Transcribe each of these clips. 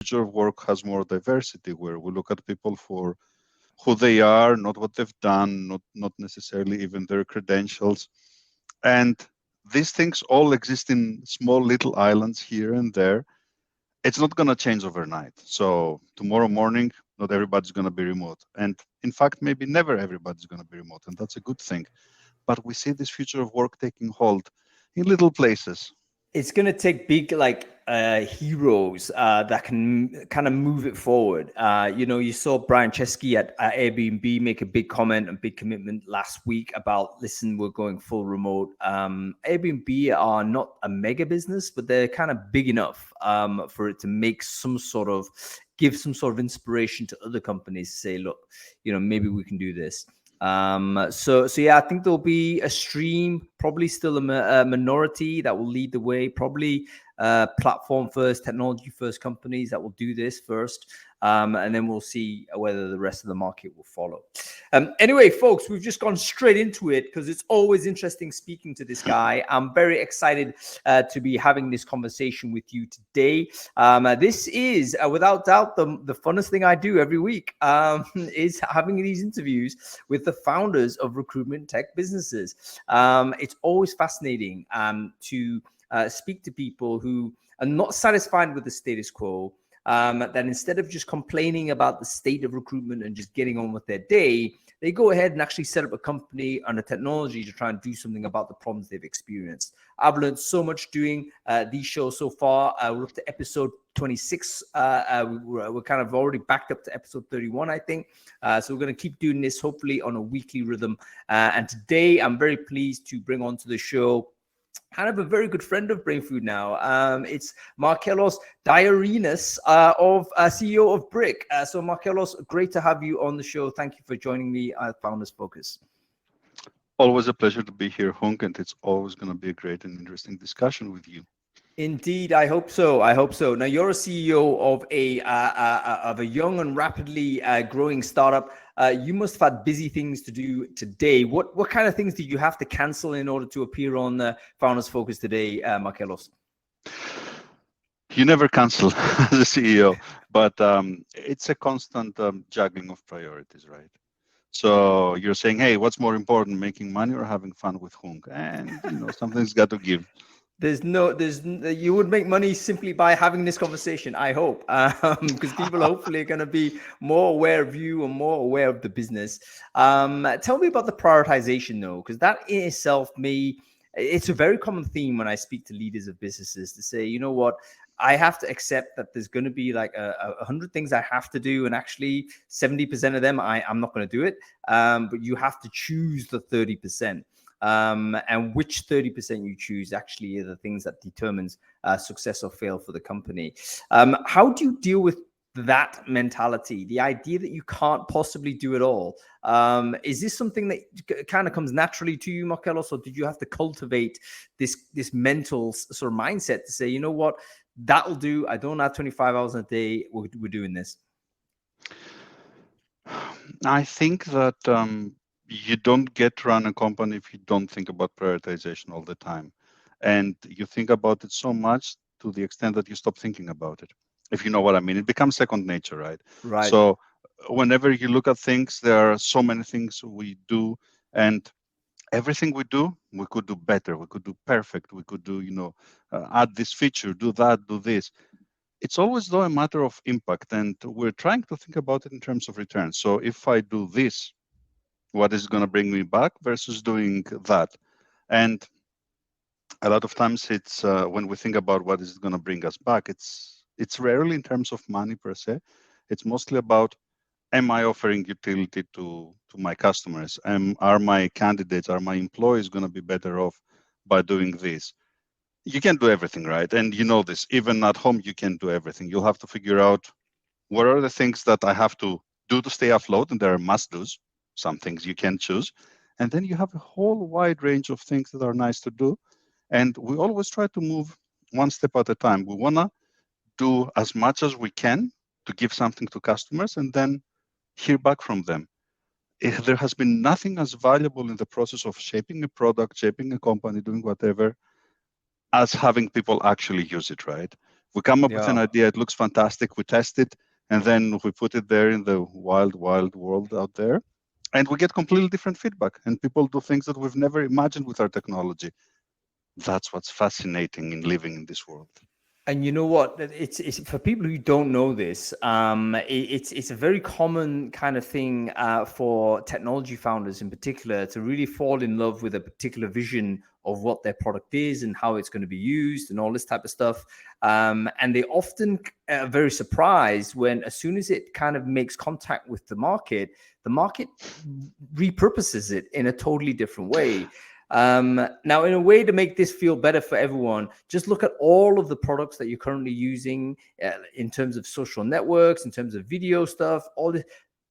future of work has more diversity, where we look at people for who they are, not what they've done, not necessarily even their credentials. And these things all exist in small little islands here and there. It's not going to change overnight. So tomorrow morning, not everybody's going to be remote. And in fact, maybe never everybody's going to be remote. And that's a good thing. But we see this future of work taking hold in little places. It's going to take big heroes that can kind of move it forward. You saw Brian Chesky at Airbnb make a big comment and big commitment last week about, listen, we're going full remote. Airbnb are not a mega business, but they're kind of big enough for it to make give some sort of inspiration to other companies to say, look, maybe we can do this. So yeah, I think there'll be a stream, probably still a minority that will lead the way, probably platform first, technology first companies that will do this first. And then we'll see whether the rest of the market will follow. Anyway, folks, we've just gone straight into it because it's always interesting speaking to this guy. I'm very excited to be having this conversation with you today. This is, without doubt, the funnest thing I do every week is having these interviews with the founders of recruitment tech businesses. It's always fascinating to speak to people who are not satisfied with the status quo, that instead of just complaining about the state of recruitment and just getting on with their day, they go ahead and actually set up a company and a technology to try and do something about the problems they've experienced. I've learned so much doing these shows so far. We're up to episode 26. We're kind of already backed up to episode 31, I think. So we're going to keep doing this, hopefully on a weekly rhythm. And today I'm very pleased to bring onto the show kind of a very good friend of Brain Food now. It's Markellos Diorinos, CEO of Bryq. So Markellos, great to have you on the show. Thank you for joining me at Founders Focus. Always a pleasure to be here, Hunk, and it's always going to be a great and interesting discussion with you. Indeed, I hope so. Now, you're a CEO of a young and rapidly growing startup. You must have had busy things to do today. What kind of things did you have to cancel in order to appear on Founders Focus today, Markellos? You never cancel as a CEO, but it's a constant juggling of priorities, right? So you're saying, hey, what's more important, making money or having fun with Hunk? And something's got to give. You would make money simply by having this conversation, I hope, because people hopefully are going to be more aware of you and more aware of the business. Tell me about the prioritization though, because that in itself it's a very common theme when I speak to leaders of businesses to say, you know what, I have to accept that there's going to be like 100 things I have to do. And actually 70% of them, I'm not going to do it. But you have to choose the 30%. And which 30% you choose actually are the things that determines success or fail for the company. How do you deal with that mentality, the idea that you can't possibly do it all? Is this something that kind of comes naturally to you, Markellos, or did you have to cultivate this mental sort of mindset to say, you know what, that'll do. I don't have 25 hours a day. We're doing this. I think that you don't get to run a company if you don't think about prioritization all the time. And you think about it so much to the extent that you stop thinking about it. If you know what I mean, it becomes second nature, right? Right. So whenever you look at things, there are so many things we do, and everything we do, we could do better. We could do perfect. We could do, add this feature, do that, do this. It's always though a matter of impact, and we're trying to think about it in terms of return. So if I do this, what is going to bring me back versus doing that? And a lot of times it's when we think about what is going to bring us back, it's rarely in terms of money per se. It's mostly about, am I offering utility to my customers? Are my candidates, are my employees going to be better off by doing this? You can't do everything, right? And you know this, even at home, you can't do everything. You'll have to figure out what are the things that I have to do to stay afloat, and there are must-dos. Some things you can choose. And then you have a whole wide range of things that are nice to do. And we always try to move one step at a time. We want to do as much as we can to give something to customers and then hear back from them. If there has been nothing as valuable in the process of shaping a product, shaping a company, doing whatever, as having people actually use it, right? We come up with an Yeah. idea, it looks fantastic, we test it, and then we put it there in the wild, wild world out there, and we get completely different feedback, and people do things that we've never imagined with our technology. That's what's fascinating in living in this world. And you know what? It's for people who don't know this. It's a very common kind of thing for technology founders in particular to really fall in love with a particular vision of what their product is and how it's going to be used and all this type of stuff. And they often are very surprised when, as soon as it kind of makes contact with the market repurposes it in a totally different way. Now, in a way to make this feel better for everyone, just look at all of the products that you're currently using in terms of social networks, in terms of video stuff, all this.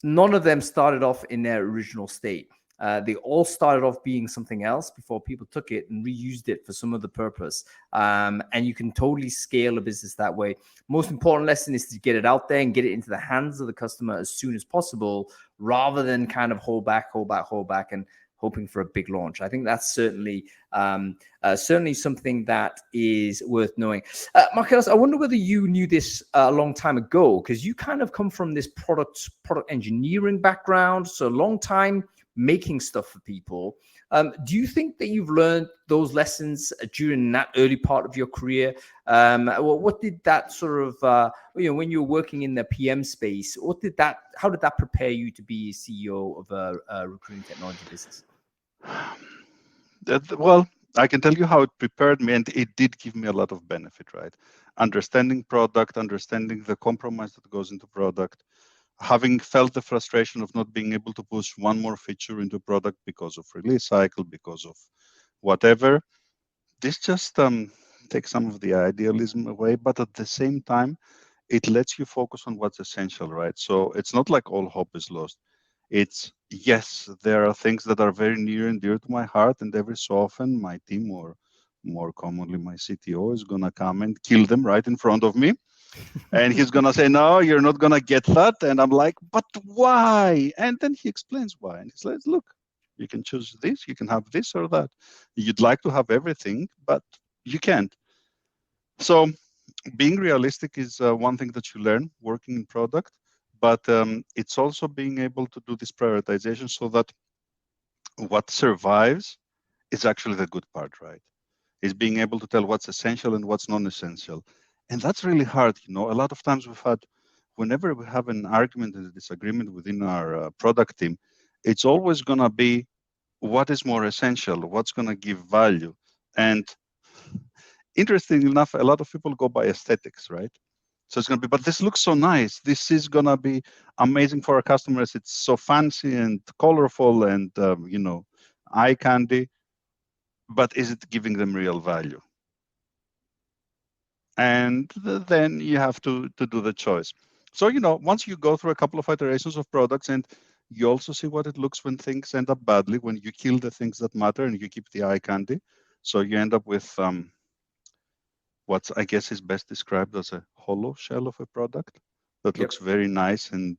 None of them started off in their original state. They all started off being something else before people took it and reused it for some other purpose. And you can totally scale a business that way. Most important lesson is to get it out there and get it into the hands of the customer as soon as possible, rather than kind of hold back, and hoping for a big launch. I think that's certainly something that is worth knowing. Markellos, I wonder whether you knew this a long time ago, because you kind of come from this product engineering background, so a long time making stuff for people. Do you think that you've learned those lessons during that early part of your career? What did that sort of, when you were working in the PM space, how did that prepare you to be CEO of a recruiting technology business? Well, I can tell you how it prepared me, and it did give me a lot of benefit, right? Understanding product, understanding the compromise that goes into product, having felt the frustration of not being able to push one more feature into product because of release cycle, because of whatever. This just takes some of the idealism away, but at the same time, it lets you focus on what's essential, right? So it's not like all hope is lost. It's, yes, there are things that are very near and dear to my heart, and every so often my team, or more commonly my CTO, is gonna come and kill them right in front of me. And he's gonna say, no, you're not gonna get that. And I'm like, but why? And then he explains why. And he's like, look, you can choose this, you can have this or that. You'd like to have everything, but you can't. So being realistic is one thing that you learn working in product, but it's also being able to do this prioritization so that what survives is actually the good part, right? Is being able to tell what's essential and what's non-essential. And that's really hard. A lot of times whenever we have an argument and a disagreement within our product team, it's always going to be what is more essential, what's going to give value. And interestingly enough, a lot of people go by aesthetics, right? So it's going to be, but this looks so nice. This is going to be amazing for our customers. It's so fancy and colorful and, eye candy. But is it giving them real value? And then you have to do the choice. So, once you go through a couple of iterations of products, and you also see what it looks when things end up badly, when you kill the things that matter and you keep the eye candy. So you end up with what I guess is best described as a hollow shell of a product that looks very nice and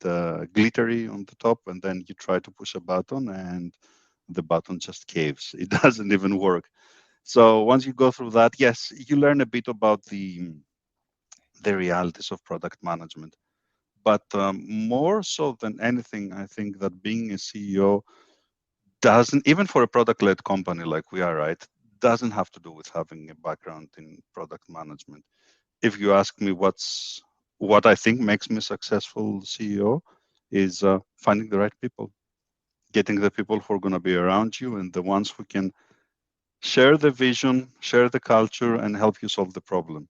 glittery on the top. And then you try to push a button and the button just caves. It doesn't even work. So once you go through that, yes, you learn a bit about the realities of product management. But more so than anything, I think that being a CEO doesn't, even for a product-led company like we are, right, doesn't have to do with having a background in product management. If you ask me what I think makes me a successful CEO is finding the right people, getting the people who are going to be around you and the ones who can share the vision, share the culture, and help you solve the problem.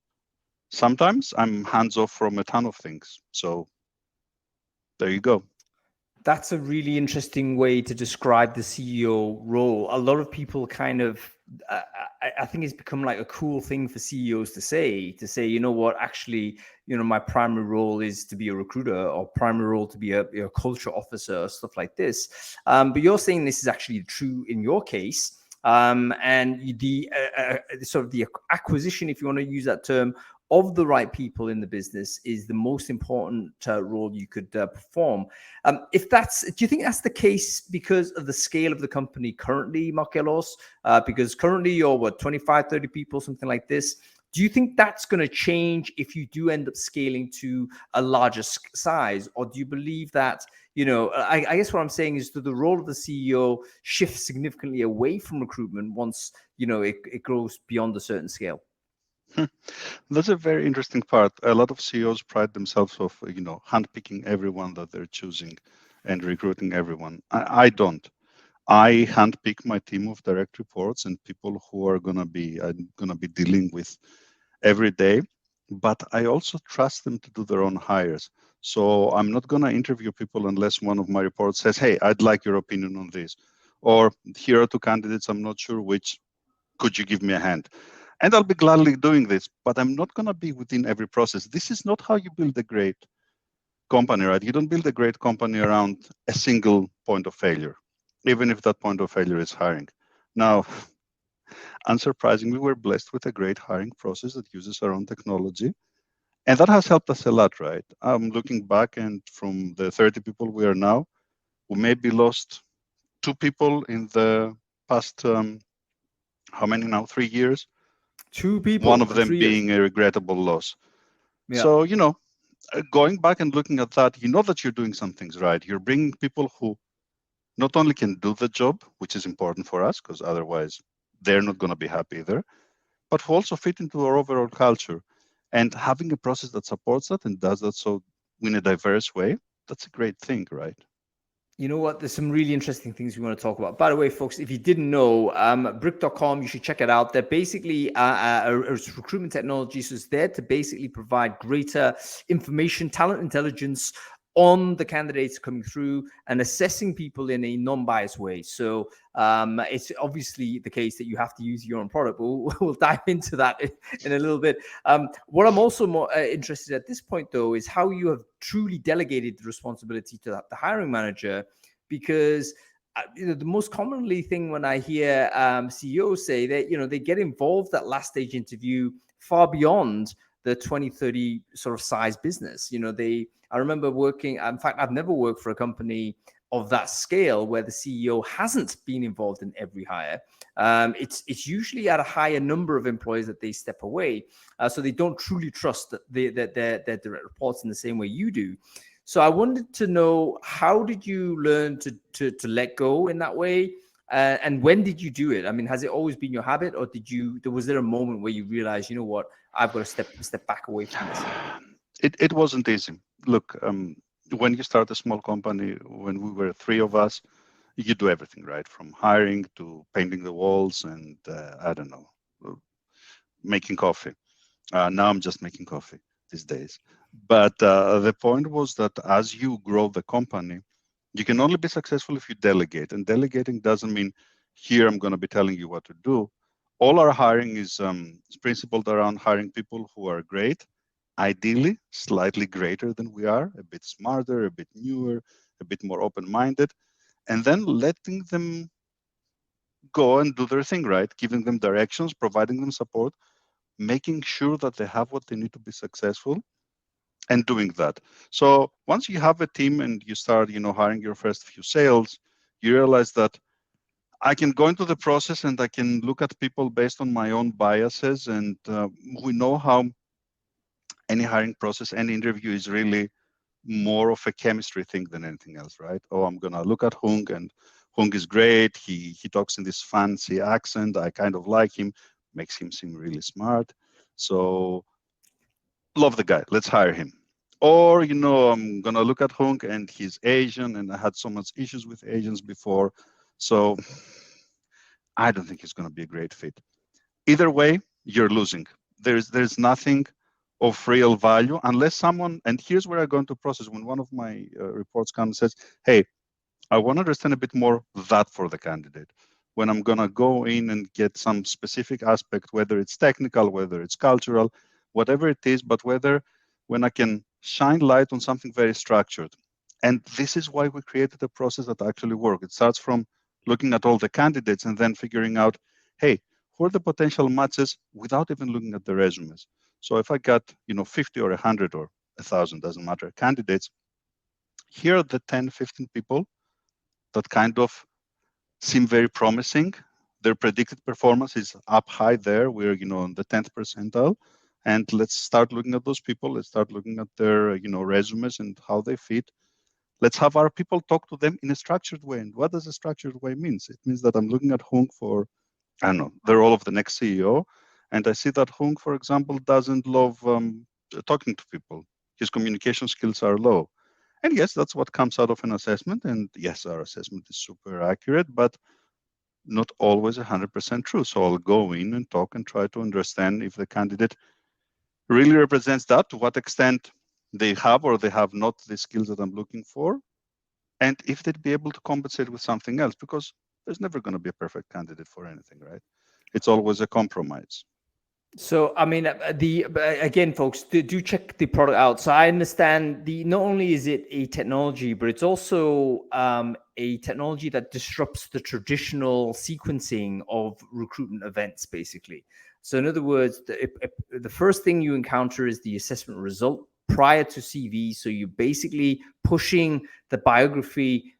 Sometimes I'm hands off from a ton of things. So there you go. That's a really interesting way to describe the CEO role. A lot of people kind of, I think it's become like a cool thing for CEOs to say, you know what, actually, my primary role is to be a recruiter, or primary role to be a culture officer, or stuff like this. But you're saying this is actually true in your case. And the sort of the acquisition, if you want to use that term, of the right people in the business is the most important role you could perform. Do you think that's the case because of the scale of the company currently, Markellos? Because currently you're 25, 30 people, something like this. Do you think that's going to change if you do end up scaling to a larger size, or do you believe that, I guess what I'm saying is, that the role of the CEO shifts significantly away from recruitment once, it grows beyond a certain scale? That's a very interesting part. A lot of CEOs pride themselves of, handpicking everyone that they're choosing and recruiting everyone. I don't. I handpick my team of direct reports and people who are I'm gonna be dealing with every day. But I also trust them to do their own hires. So I'm not gonna interview people unless one of my reports says, "Hey, I'd like your opinion on this," or "Here are two candidates. I'm not sure which. Could you give me a hand?" And I'll be gladly doing this, but I'm not going to be within every process. This is not how you build a great company, right? You don't build a great company around a single point of failure, even if that point of failure is hiring. Now, unsurprisingly, we're blessed with a great hiring process that uses our own technology. And that has helped us a lot, right? I'm looking back, and from the 30 people we are now, we maybe lost two people in the past, how many now? 3 years. Two One people of in them 3 years. being a regrettable loss. Yeah. So, going back and looking at that, you know that you're doing some things right. You're bringing people who not only can do the job, which is important for us, because otherwise they're not going to be happy either, but who also fit into our overall culture. And having a process that supports that and does that so in a diverse way, that's a great thing, right? You know what? There's some really interesting things we want to talk about. By the way, folks, if you didn't know, Bryq.com, you should check it out. They're basically a recruitment technology. So it's there to basically provide greater information, talent intelligence on the candidates coming through and assessing people in a non-biased way. So it's obviously the case that you have to use your own product, but we'll dive into that in a little bit. What I'm also more interested at this point, though, is how you have truly delegated the responsibility to the hiring manager, because the most commonly thing when I hear CEOs say that, they get involved at last stage interview far beyond the 20, 30 sort of size business. I remember working, in fact, I've never worked for a company of that scale where the CEO hasn't been involved in every hire. It's usually at a higher number of employees that they step away, so they don't truly trust that their direct reports in the same way you do. So I wanted to know, how did you learn to let go in that way, and when did you do it? I mean, has it always been your habit, or was there a moment where you realized, you know what, I've got to step back away from this? It wasn't easy. Look, when you start a small company, when we were three of us, you do everything, right? From hiring to painting the walls and I don't know, making coffee. Now I'm just making coffee these days. But the point was that as you grow the company, you can only be successful if you delegate. And delegating doesn't mean here I'm going to be telling you what to do. All our hiring is principled around hiring people who are great, ideally slightly greater than we are, a bit smarter, a bit newer, a bit more open-minded, and then letting them go and do their thing, right? Giving them directions, providing them support, making sure that they have what they need to be successful, and doing that. So once you have a team and you start, hiring your first few sales, you realize that I can go into the process and I can look at people based on my own biases. And we know how any hiring process, any interview is really more of a chemistry thing than anything else, right? Oh, I'm gonna look at Hung, and Hung is great. He talks in this fancy accent. I kind of like him, makes him seem really smart. So love the guy. Let's hire him. Or, I'm gonna look at Hung and he's Asian, and I had so much issues with Asians before. So I don't think he's gonna be a great fit. Either way, you're losing. There's nothing of real value unless someone, and here's where I go into process. When one of my reports comes and says, hey, I want to understand a bit more that for the candidate. When I'm going to go in and get some specific aspect, whether it's technical, whether it's cultural, whatever it is, but whether when I can shine light on something very structured. And this is why we created a process that actually works. It starts from looking at all the candidates and then figuring out, hey, who are the potential matches without even looking at the resumes. So if I got, 50 or 100 or 1,000, doesn't matter, candidates, here are the 10, 15 people that kind of seem very promising, their predicted performance is up high there. We're, on the 10th percentile. And let's start looking at those people. Let's start looking at their, resumes and how they fit. Let's have our people talk to them in a structured way. And what does a structured way means? It means that I'm looking at Hung for, I don't know, the role of the next CEO. And I see that Hung, for example, doesn't love talking to people. His communication skills are low. And yes, that's what comes out of an assessment. And yes, our assessment is super accurate, but not always 100% true. So I'll go in and talk and try to understand if the candidate really represents that, to what extent they have or they have not the skills that I'm looking for, and if they'd be able to compensate with something else, because there's never going to be a perfect candidate for anything, right? It's always a compromise. So, I mean, again, folks, do check the product out. So I understand not only is it a technology, but it's also a technology that disrupts the traditional sequencing of recruitment events, basically. So in other words, the first thing you encounter is the assessment result prior to CV. So you're basically pushing the biography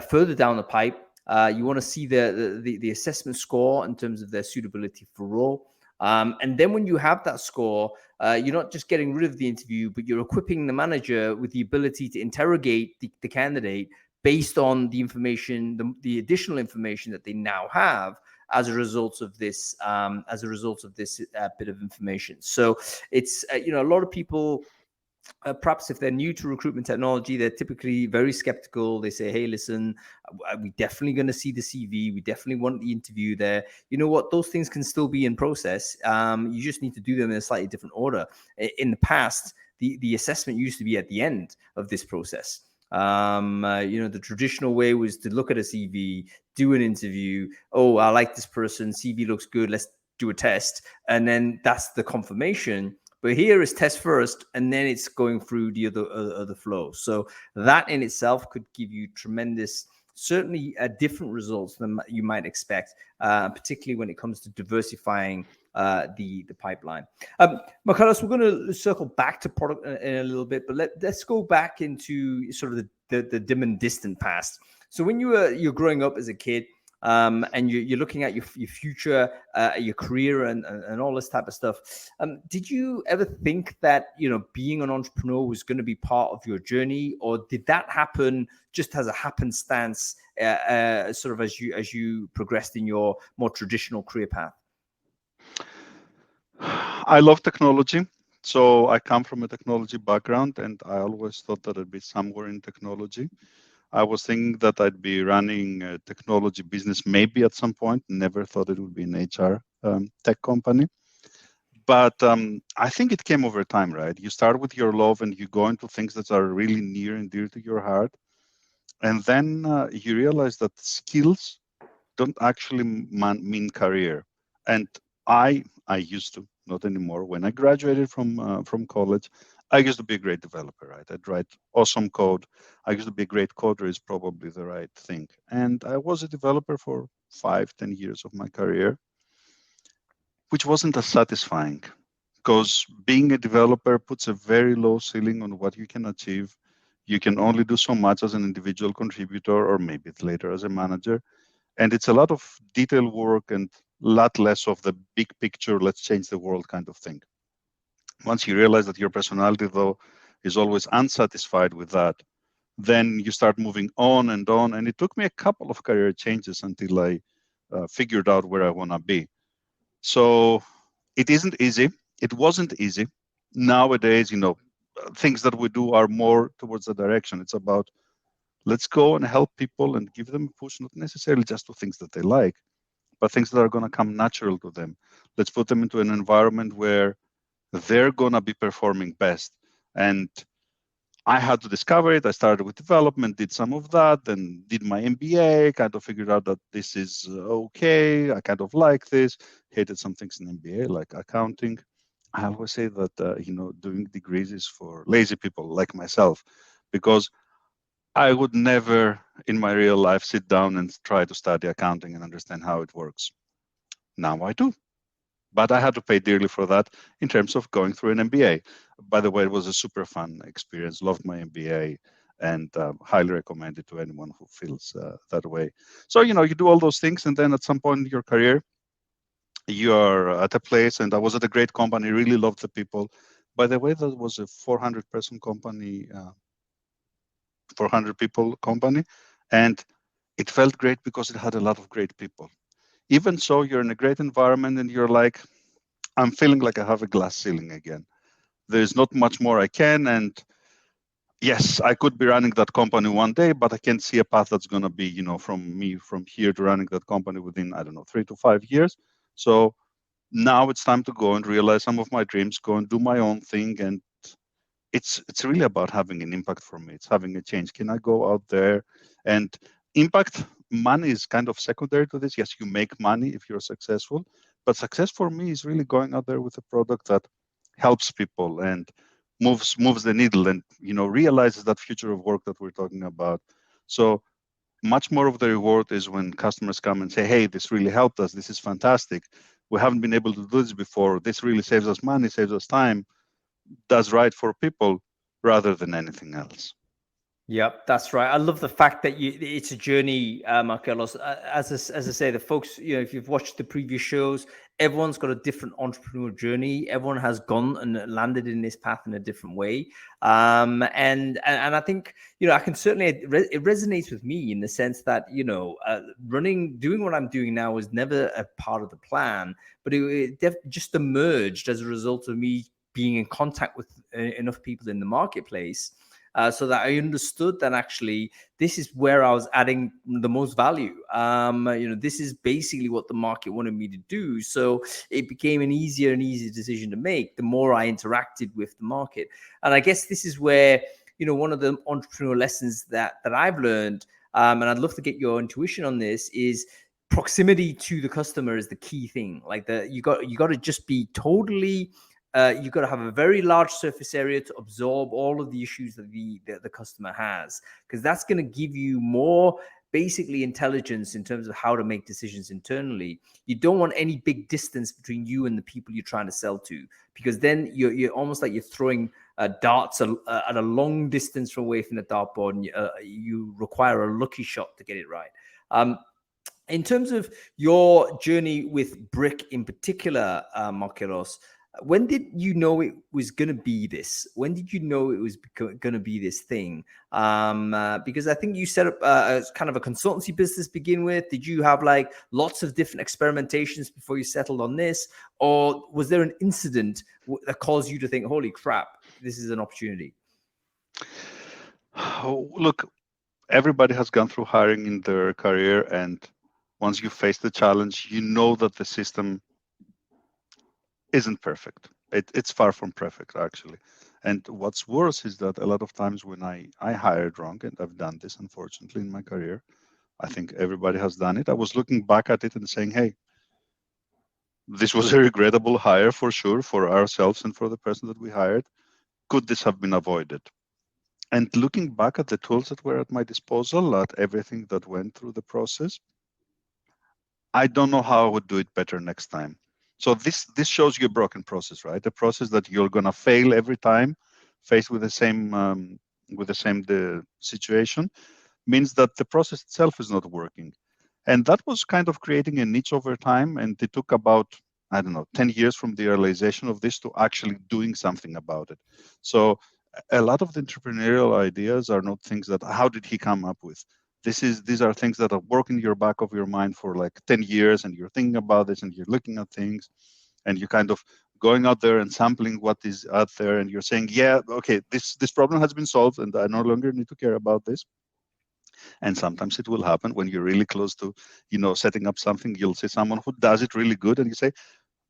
further down the pipe. You want to see the assessment score in terms of their suitability for role. And then when you have that score, you're not just getting rid of the interview, but you're equipping the manager with the ability to interrogate the candidate based on the information, the additional information that they now have as a result of this, bit of information. So it's, a lot of people, perhaps if they're new to recruitment technology, they're typically very skeptical. They say, hey, listen, we definitely going to see the CV. We definitely want the interview there. You know what? Those things can still be in process. You just need to do them in a slightly different order. In the past, the assessment used to be at the end of this process. The traditional way was to look at a CV, do an interview. Oh, I like this person. CV looks good. Let's do a test. And then that's the confirmation. But here is test first, and then it's going through the other flow. So that in itself could give you tremendous, certainly different results than you might expect, particularly when it comes to diversifying the pipeline. Markellos, we're going to circle back to product in a little bit, but let's go back into sort of the dim and distant past. So when you're growing up as a kid, and you're looking at your future, your career, and all this type of stuff. Did you ever think that being an entrepreneur was going to be part of your journey, or did that happen just as a happenstance, sort of as you progressed in your more traditional career path? I love technology. So I come from a technology background, and I always thought that I'd be somewhere in technology. I was thinking that I'd be running a technology business maybe at some point. Never thought it would be an HR tech company. But I think it came over time, right? You start with your love and you go into things that are really near and dear to your heart. And then you realize that skills don't actually mean career. And I used to, not anymore. When I graduated from college, I used to be a great developer, right? I'd write awesome code. I used to be a great coder is probably the right thing. And I was a developer for 5-10 years of my career, which wasn't as satisfying because being a developer puts a very low ceiling on what you can achieve. You can only do so much as an individual contributor or maybe later as a manager. And it's a lot of detail work and a lot less of the big picture, let's change the world kind of thing. Once you realize that your personality, though, is always unsatisfied with that, then you start moving on and on. And it took me a couple of career changes until I figured out where I want to be. So it isn't easy. It wasn't easy. Nowadays, things that we do are more towards the direction. It's about let's go and help people and give them a push, not necessarily just to things that they like, but things that are going to come natural to them. Let's put them into an environment where they're going to be performing best. And I had to discover it. I started with development, did some of that, then did my MBA, kind of figured out that this is okay. I kind of like this, hated some things in MBA, like accounting. I always say that, doing degrees is for lazy people like myself, because I would never in my real life sit down and try to study accounting and understand how it works. Now I do. But I had to pay dearly for that in terms of going through an MBA. By the way, it was a super fun experience. Loved my MBA. and highly recommend it to anyone who feels that way. So you do all those things, and then at some point in your career, you are at a place, and I was at a great company, really loved the people. By the way, that was a 400-person company, 400 people company, and it felt great because it had a lot of great people. Even so, you're in a great environment, and you're like, I'm feeling like I have a glass ceiling again. There's not much more I can, and yes, I could be running that company one day, but I can't see a path that's going to be, from here to running that company within, I don't know, 3 to 5 years. So now it's time to go and realize some of my dreams, go and do my own thing. And it's really about having an impact for me. It's having a change. Can I go out there and impact? Money is kind of secondary to this. Yes, you make money if you're successful, but success for me is really going out there with a product that helps people and moves the needle, and realizes that future of work that we're talking about. So much more of the reward is when customers come and say, hey, this really helped us, this is fantastic, we haven't been able to do this before, this really saves us money, saves us time, does right for people, rather than anything else. Yep, that's right. I love the fact that it's a journey, Markellos. As I say, the folks, if you've watched the previous shows, everyone's got a different entrepreneurial journey. Everyone has gone and landed in this path in a different way. And I think, I can certainly, it resonates with me in the sense that, doing what I'm doing now was never a part of the plan, but it just emerged as a result of me being in contact with enough people in the marketplace. So that I understood that actually this is where I was adding the most value. This is basically what the market wanted me to do. So it became an easier and easier decision to make the more I interacted with the market. And I guess this is where, one of the entrepreneurial lessons that I've learned, and I'd love to get your intuition on this, is proximity to the customer is the key thing. Like you got to just be totally you've got to have a very large surface area to absorb all of the issues that the customer has, because that's going to give you more basically intelligence in terms of how to make decisions internally. You don't want any big distance between you and the people you're trying to sell to, because then you're almost like you're throwing darts at a long distance away from the dartboard, and you require a lucky shot to get it right. In terms of your journey with Bryq in particular, Markellos, when did you know it was going to be this? When did you know it was going to be this thing? Because I think you set up as kind of a consultancy business to begin with. Did you have like lots of different experimentations before you settled on this? Or was there an incident that caused you to think, holy crap, this is an opportunity? Oh, look, everybody has gone through hiring in their career, and once you face the challenge, you know that the system isn't perfect. It's far from perfect, actually. And what's worse is that a lot of times when I hired wrong, and I've done this, unfortunately, in my career, I think everybody has done it. I was looking back at it and saying, hey, this was a regrettable hire for sure, for ourselves and for the person that we hired. Could this have been avoided? And looking back at the tools that were at my disposal, at everything that went through the process, I don't know how I would do it better next time. So this shows you a broken process, right? A process that you're gonna fail every time, faced with the same situation, means that the process itself is not working. And that was kind of creating a niche over time. And it took about, I don't know, 10 years from the realization of this to actually doing something about it. So a lot of the entrepreneurial ideas are not things that, how did he come up with? These are things that are working in your back of your mind for like 10 years, and you're thinking about this, and you're looking at things, and you're kind of going out there and sampling what is out there, and you're saying, yeah, okay, this problem has been solved, and I no longer need to care about this. And sometimes it will happen when you're really close to, setting up something. You'll see someone who does it really good, and you say,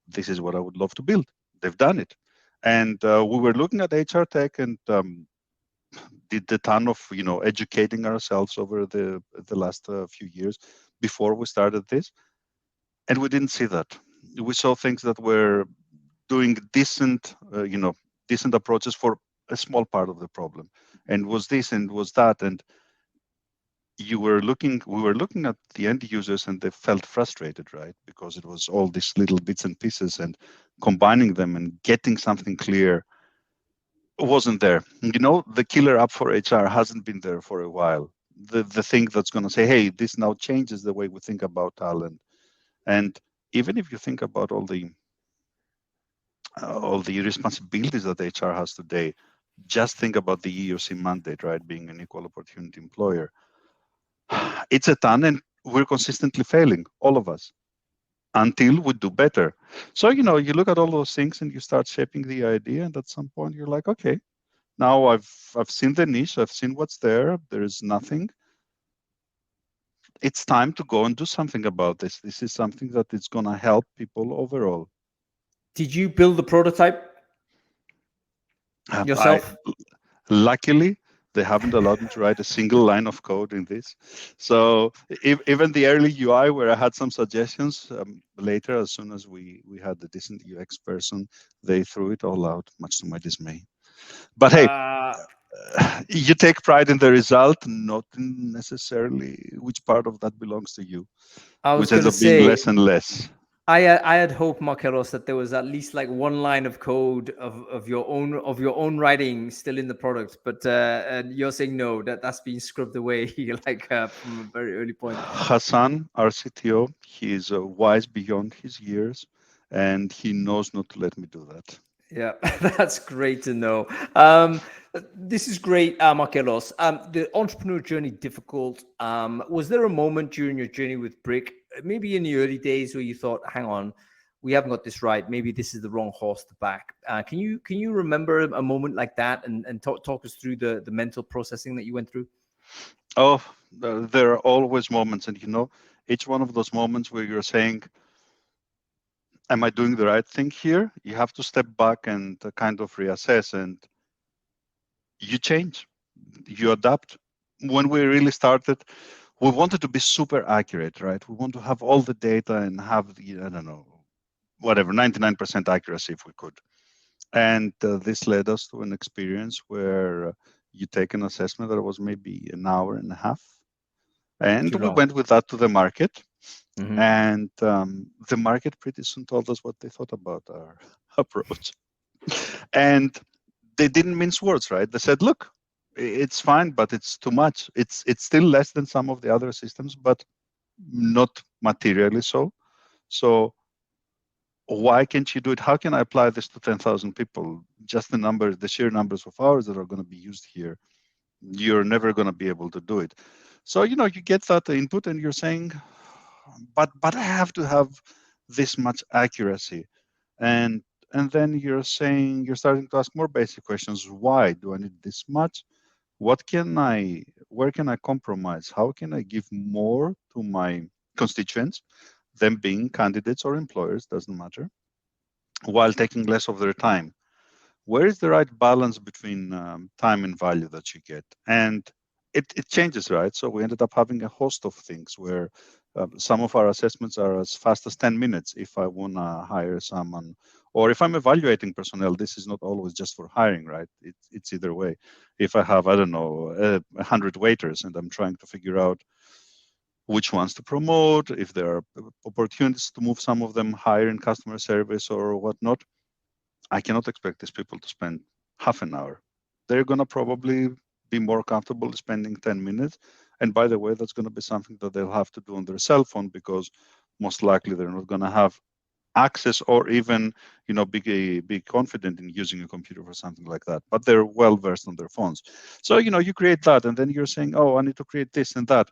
this is what I would love to build. They've done it. And we were looking at HR tech, and did a ton of educating ourselves over the last few years before we started this, and we didn't see that. We saw things that were doing decent approaches for a small part of the problem, and was this and was that. And we were looking at the end users, and they felt frustrated, right? Because it was all these little bits and pieces, and combining them and getting something clear wasn't there. The killer app for HR hasn't been there for a while. The thing that's going to say, hey, this now changes the way we think about talent. And even if you think about all the responsibilities that HR has today, just think about the EEOC mandate, right? Being an equal opportunity employer. It's a ton, and we're consistently failing, all of us, until we do better. So, you look at all those things and you start shaping the idea, and at some point you're like, okay, now I've seen the niche, I've seen what's there. There is nothing. It's time to go and do something about this. This is something that is going to help people overall. Did you build the prototype I yourself? luckily they haven't allowed me to write a single line of code in this. So even the early UI, where I had some suggestions, later, as soon as we had the decent UX person, they threw it all out, much to my dismay. But hey, Uh, you take pride in the result, not in necessarily which part of that belongs to you, I was which going ends to up being say, less and less. I had hoped, Markellos, that there was at least like one line of code of your own writing still in the product, but and you're saying no, that's been scrubbed away like from a very early point. Hassan, our CTO, he is wise beyond his years, and he knows not to let me do that. Yeah, that's great to know. This is great, Markellos. The entrepreneur journey difficult. Was there a moment during your journey with Bryq, maybe in the early days, where you thought, "Hang on, we haven't got this right. Maybe this is the wrong horse to back." Can you remember a moment like that and talk us through the mental processing that you went through? Oh, there are always moments, and each one of those moments where you're saying, am I doing the right thing here? You have to step back and kind of reassess, and you change, you adapt. When we really started, we wanted to be super accurate, right? We want to have all the data and have I don't know, whatever, 99% accuracy if we could. And this led us to an experience where you take an assessment that was maybe an hour and a half. And Too we long. went with that to the market. Hmm. And the market pretty soon told us what they thought about our approach. And they didn't mince words, right? They said, look, it's fine, but it's too much. It's still less than some of the other systems, but not materially so. So why can't you do it? How can I apply this to 10,000 people? Just the sheer numbers of hours that are going to be used here, you're never going to be able to do it. So, you get that input and you're saying, but I have to have this much accuracy. And then you're starting to ask more basic questions. Why do I need this much? Where can I compromise? How can I give more to my constituents, them being candidates or employers, doesn't matter, while taking less of their time? Where is the right balance between time and value that you get? And it changes, right? So we ended up having a host of things where some of our assessments are as fast as 10 minutes if I want to hire someone. Or if I'm evaluating personnel, this is not always just for hiring, right? It's either way. If I have, I don't know, 100 waiters and I'm trying to figure out which ones to promote, if there are opportunities to move some of them higher in customer service or whatnot, I cannot expect these people to spend half an hour. They're going to probably be more comfortable spending 10 minutes. And by the way, that's going to be something that they'll have to do on their cell phone because most likely they're not going to have access or even be confident in using a computer for something like that, but they're well versed on their phones. So you create that and then you're saying, oh, I need to create this and that,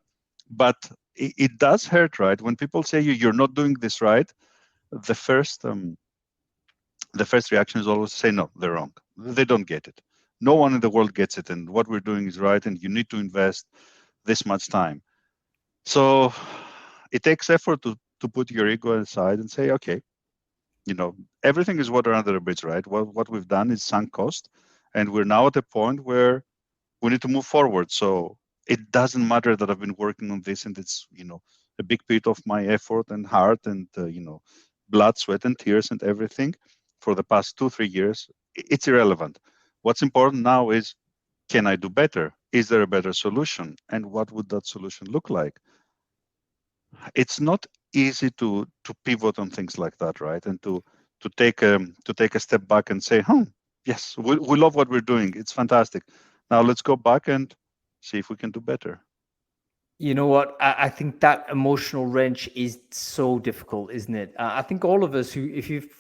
but it does hurt, right? When people say you're not doing this right, the first reaction is always to say, no, they're wrong. They don't get it. No one in the world gets it. And what we're doing is right. And you need to invest this much time. So it takes effort to put your ego aside and say, okay, everything is water under the bridge, right? What we've done is sunk cost. And we're now at a point where we need to move forward. So it doesn't matter that I've been working on this and it's, a big bit of my effort and heart and, blood, sweat, and tears and everything for the past 2-3 years. It's irrelevant. What's important now is, can I do better? Is there a better solution? And what would that solution look like? It's not easy to pivot on things like that, right? And to take a step back and say, Yes, we love what we're doing. It's fantastic. Now let's go back and see if we can do better. You know what? I think that emotional wrench is so difficult, isn't it? I think all of us who, if you've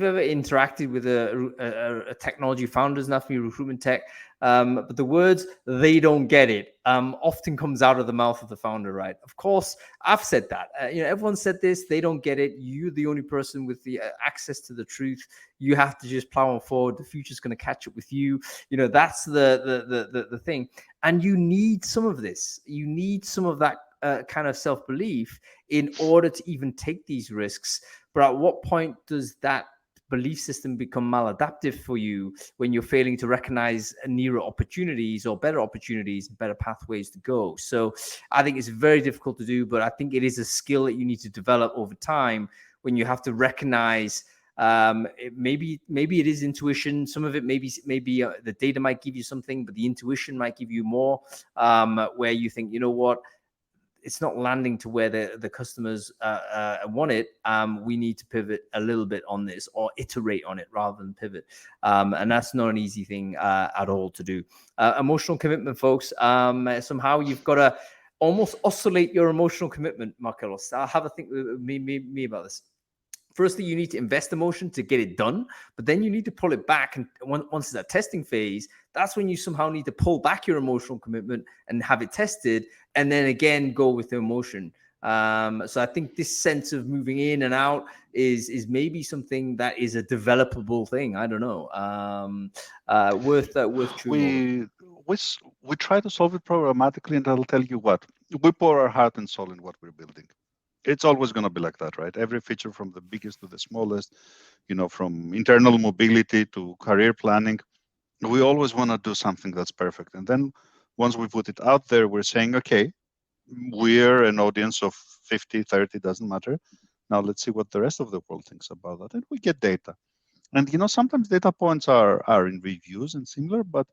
ever interacted with a technology founder, doesn't have to be recruitment tech, but the words "they don't get it" often comes out of the mouth of the founder, right? Of course, I've said that. Everyone said this. They don't get it. You're the only person with the access to the truth. You have to just plow on forward. The future's going to catch up with you. That's the thing. And you need some of this. You need some of that kind of self-belief in order to even take these risks. But at what point does that belief system become maladaptive for you when you're failing to recognize nearer opportunities or better opportunities, better pathways to go? So I think it's very difficult to do, but I think it is a skill that you need to develop over time when you have to recognize maybe it is intuition. Some of it maybe the data might give you something, but the intuition might give you more, where you think, you know what, it's not landing to where the customers want it. We need to pivot a little bit on this, or iterate on it rather than pivot. And that's not an easy thing at all to do. Emotional commitment, folks. Somehow you've got to almost oscillate your emotional commitment, Markellos. Have a think with me about this. Firstly, you need to invest emotion to get it done, but then you need to pull it back. And once it's that testing phase, that's when you somehow need to pull back your emotional commitment and have it tested, and then again go with the emotion. So I think this sense of moving in and out is maybe something that is a developable thing. I don't know. Worth chewing over. We try to solve it programmatically, and I'll tell you what, we pour our heart and soul in what we're building. It's always going to be like that, right? Every feature, from the biggest to the smallest, from internal mobility to career planning, we always want to do something that's perfect. And then once we put it out there, we're saying, okay, we're an audience of 50, 30, doesn't matter. Now let's see what the rest of the world thinks about that. And we get data. And sometimes data points are in reviews and similar, but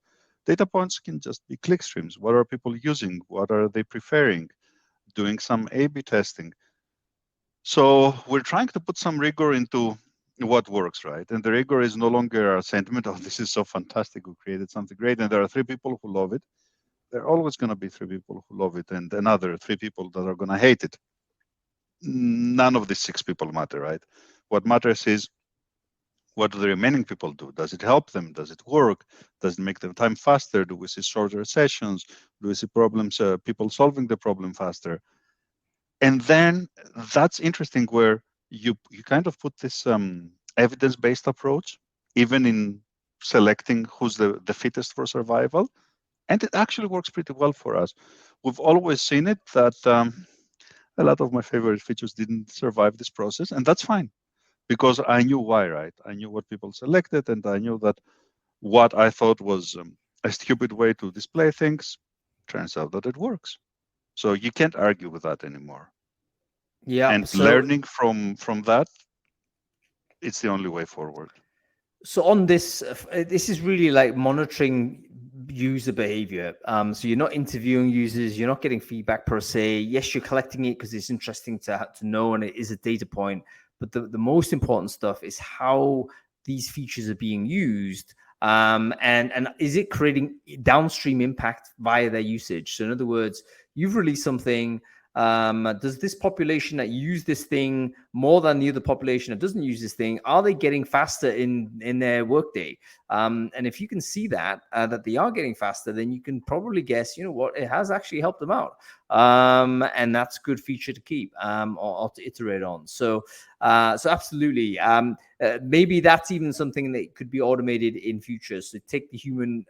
data points can just be click streams. What are people using? What are they preferring? Doing some A/B testing. So we're trying to put some rigor into what works, right? And the rigor is no longer a sentiment of this is so fantastic, we created something great, and there are 3 people who love it. There are always going to be 3 people who love it, and another 3 people that are going to hate it. None of these 6 people matter, right? What matters is, what do the remaining people do? Does it help them? Does it work? Does it make their time faster? Do we see shorter sessions? Do we see problems, people solving the problem faster? And then that's interesting, where you kind of put this evidence-based approach, even in selecting who's the fittest for survival. And it actually works pretty well for us. We've always seen it that a lot of my favorite features didn't survive this process, and that's fine, because I knew why, right? I knew what people selected, and I knew that what I thought was a stupid way to display things turns out that it works. So you can't argue with that anymore. Yeah. And So learning from that, it's the only way forward. So on this, this is really like monitoring user behavior. So you're not interviewing users, you're not getting feedback per se. Yes, you're collecting it because it's interesting to know, and it is a data point. But the most important stuff is how these features are being used, and is it creating downstream impact via their usage? So in other words, you've released something. Does this population that use this thing more than the other population that doesn't use this thing, are they getting faster in their workday? And if you can see that they are getting faster, then you can probably guess, you know what, it has actually helped them out. And that's a good feature to keep, or to iterate on. So absolutely. Maybe that's even something that could be automated in future. So take the human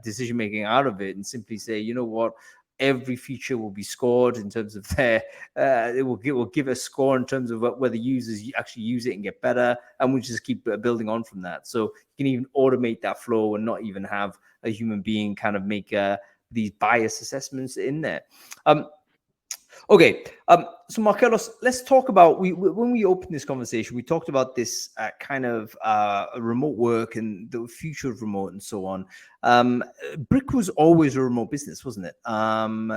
decision making out of it and simply say, you know what, every feature will be scored in terms of their it will give a score in terms of whether users actually use it and get better, and we'll just keep building on from that. So you can even automate that flow and not even have a human being kind of make these bias assessments in there. Okay, so Markellos, let's talk about, when we opened this conversation, we talked about this kind of remote work and the future of remote and so on. Bryq was always a remote business, wasn't it?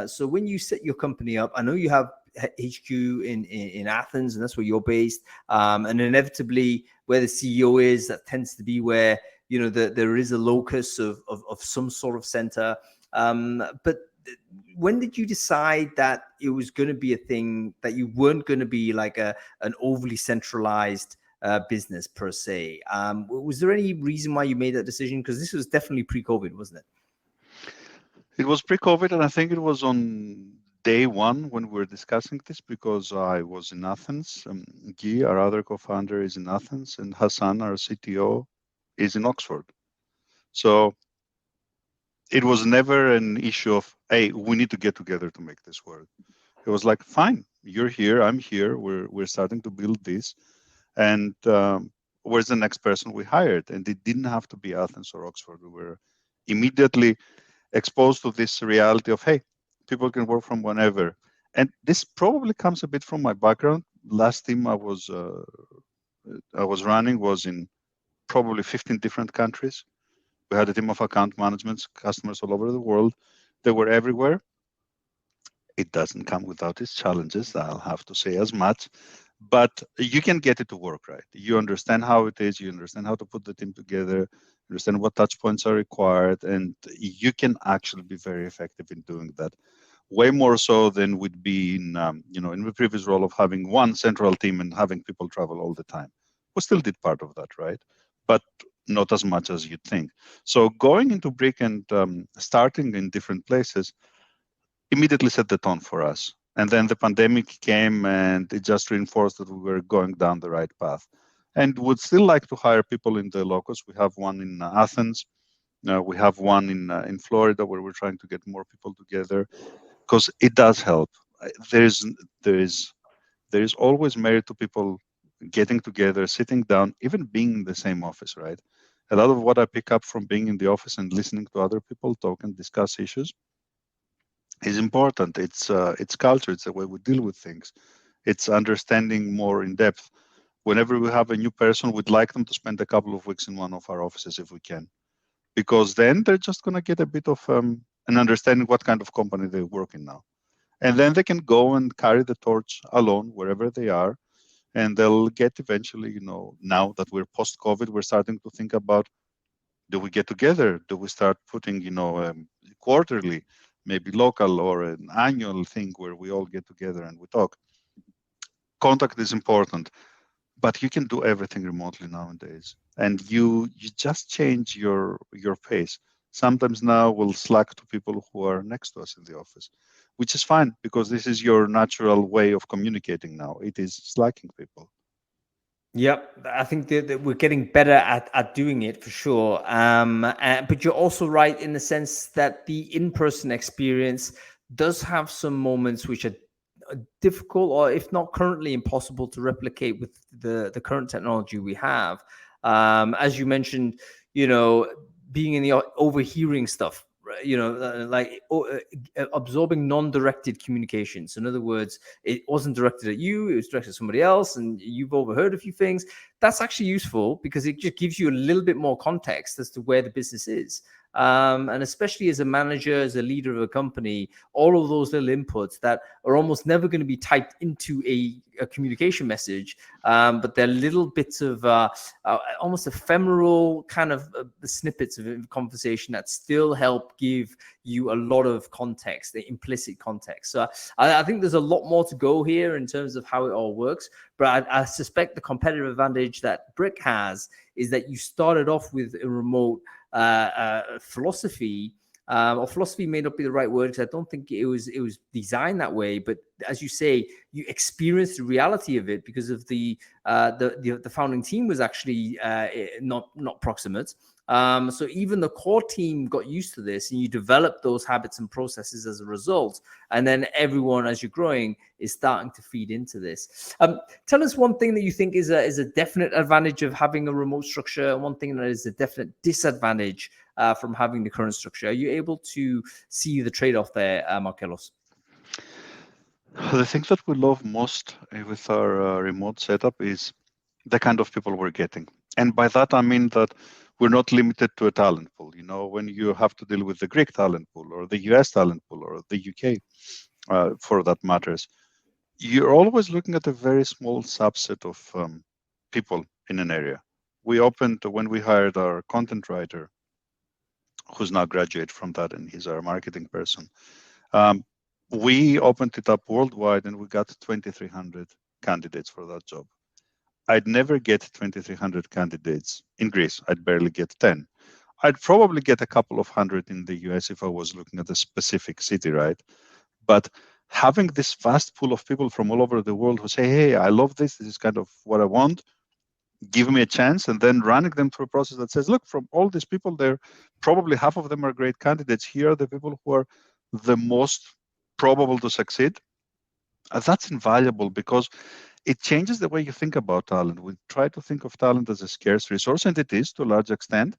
So when you set your company up, I know you have HQ in Athens, and that's where you're based. And inevitably, where the CEO is, that tends to be where there is a locus of some sort of center. But when did you decide that it was going to be a thing, that you weren't going to be like an overly centralized business per se? Was there any reason why you made that decision? Because this was definitely pre-COVID, wasn't it? It was pre-COVID, and I think it was on day one when we were discussing this, because I was in Athens. Guy, our other co-founder, is in Athens, and Hassan, our CTO, is in Oxford. So it was never an issue of, hey, we need to get together to make this work. It was like, fine, you're here, I'm here, we're starting to build this, and where's the next person we hired? And it didn't have to be Athens or Oxford. We were immediately exposed to this reality of, hey, people can work from whenever. And this probably comes a bit from my background. Last team I was running was in probably 15 different countries. We had a team of account managements, customers all over the world. They were everywhere. It doesn't come without its challenges, I'll have to say as much, but you can get it to work, right? You understand how it is, you understand how to put the team together, understand what touch points are required, and you can actually be very effective in doing that. Way more so than would be in, in the previous role of having one central team and having people travel all the time. We still did part of that, right? But not as much as you'd think. So going into Bryq and starting in different places immediately set the tone for us. And then the pandemic came and it just reinforced that we were going down the right path. And would still like to hire people in the locus. We have one in Athens. We have one in Florida, where we're trying to get more people together, because it does help. There is always merit to people getting together, sitting down, even being in the same office, right? A lot of what I pick up from being in the office and listening to other people talk and discuss issues is important. It's culture. It's the way we deal with things. It's understanding more in depth. Whenever we have a new person, we'd like them to spend a couple of weeks in one of our offices if we can, because then they're just going to get a bit of an understanding what kind of company they work in now. And then they can go and carry the torch alone wherever they are. And they'll get eventually, now that we're post-COVID, we're starting to think about, do we get together? Do we start putting, quarterly, maybe local or an annual thing where we all get together and we talk? Contact is important, but you can do everything remotely nowadays. And you just change your pace. Sometimes now we'll Slack to people who are next to us in the office, which is fine, because this is your natural way of communicating now. It is Slacking people. Yep, I think that we're getting better at doing it for sure. But you're also right in the sense that the in-person experience does have some moments which are difficult, or if not currently impossible, to replicate with the current technology we have. As you mentioned, being in the overhearing stuff, like absorbing non-directed communications. In other words, it wasn't directed at you, it was directed at somebody else, and you've overheard a few things. That's actually useful because it just gives you a little bit more context as to where the business is. And especially as a manager, as a leader of a company, all of those little inputs that are almost never going to be typed into a communication message, but they're little bits of almost ephemeral kind of snippets of conversation that still help give you a lot of context, the implicit context. So I think there's a lot more to go here in terms of how it all works. But I suspect the competitive advantage that Bryq has is that you started off with a remote philosophy, or philosophy may not be the right word, because I don't think it was designed that way. But as you say, you experienced the reality of it because of the founding team was actually not proximate. So even the core team got used to this, and you develop those habits and processes as a result. And then everyone, as you're growing, is starting to feed into this. Tell us one thing that you think is a definite advantage of having a remote structure, and one thing that is a definite disadvantage from having the current structure. Are you able to see the trade-off there, Markellos? The thing that we love most with our remote setup is the kind of people we're getting. And by that, I mean that we're not limited to a talent pool. When you have to deal with the Greek talent pool or the US talent pool or the UK, for that matters, you're always looking at a very small subset of people in an area. we opened when we hired our content writer, who's now graduated from that, and he's our marketing person. Um, we opened it up worldwide, and we got 2,300 candidates for that job. I'd never get 2,300 candidates in Greece. I'd barely get 10. I'd probably get a couple of hundred in the US if I was looking at a specific city, right? But having this vast pool of people from all over the world who say, hey, I love this. This is kind of what I want. Give me a chance, and then running them through a process that says, look, from all these people there, probably half of them are great candidates. Here are the people who are the most probable to succeed. That's invaluable because it changes the way you think about talent. We try to think of talent as a scarce resource, and it is to a large extent.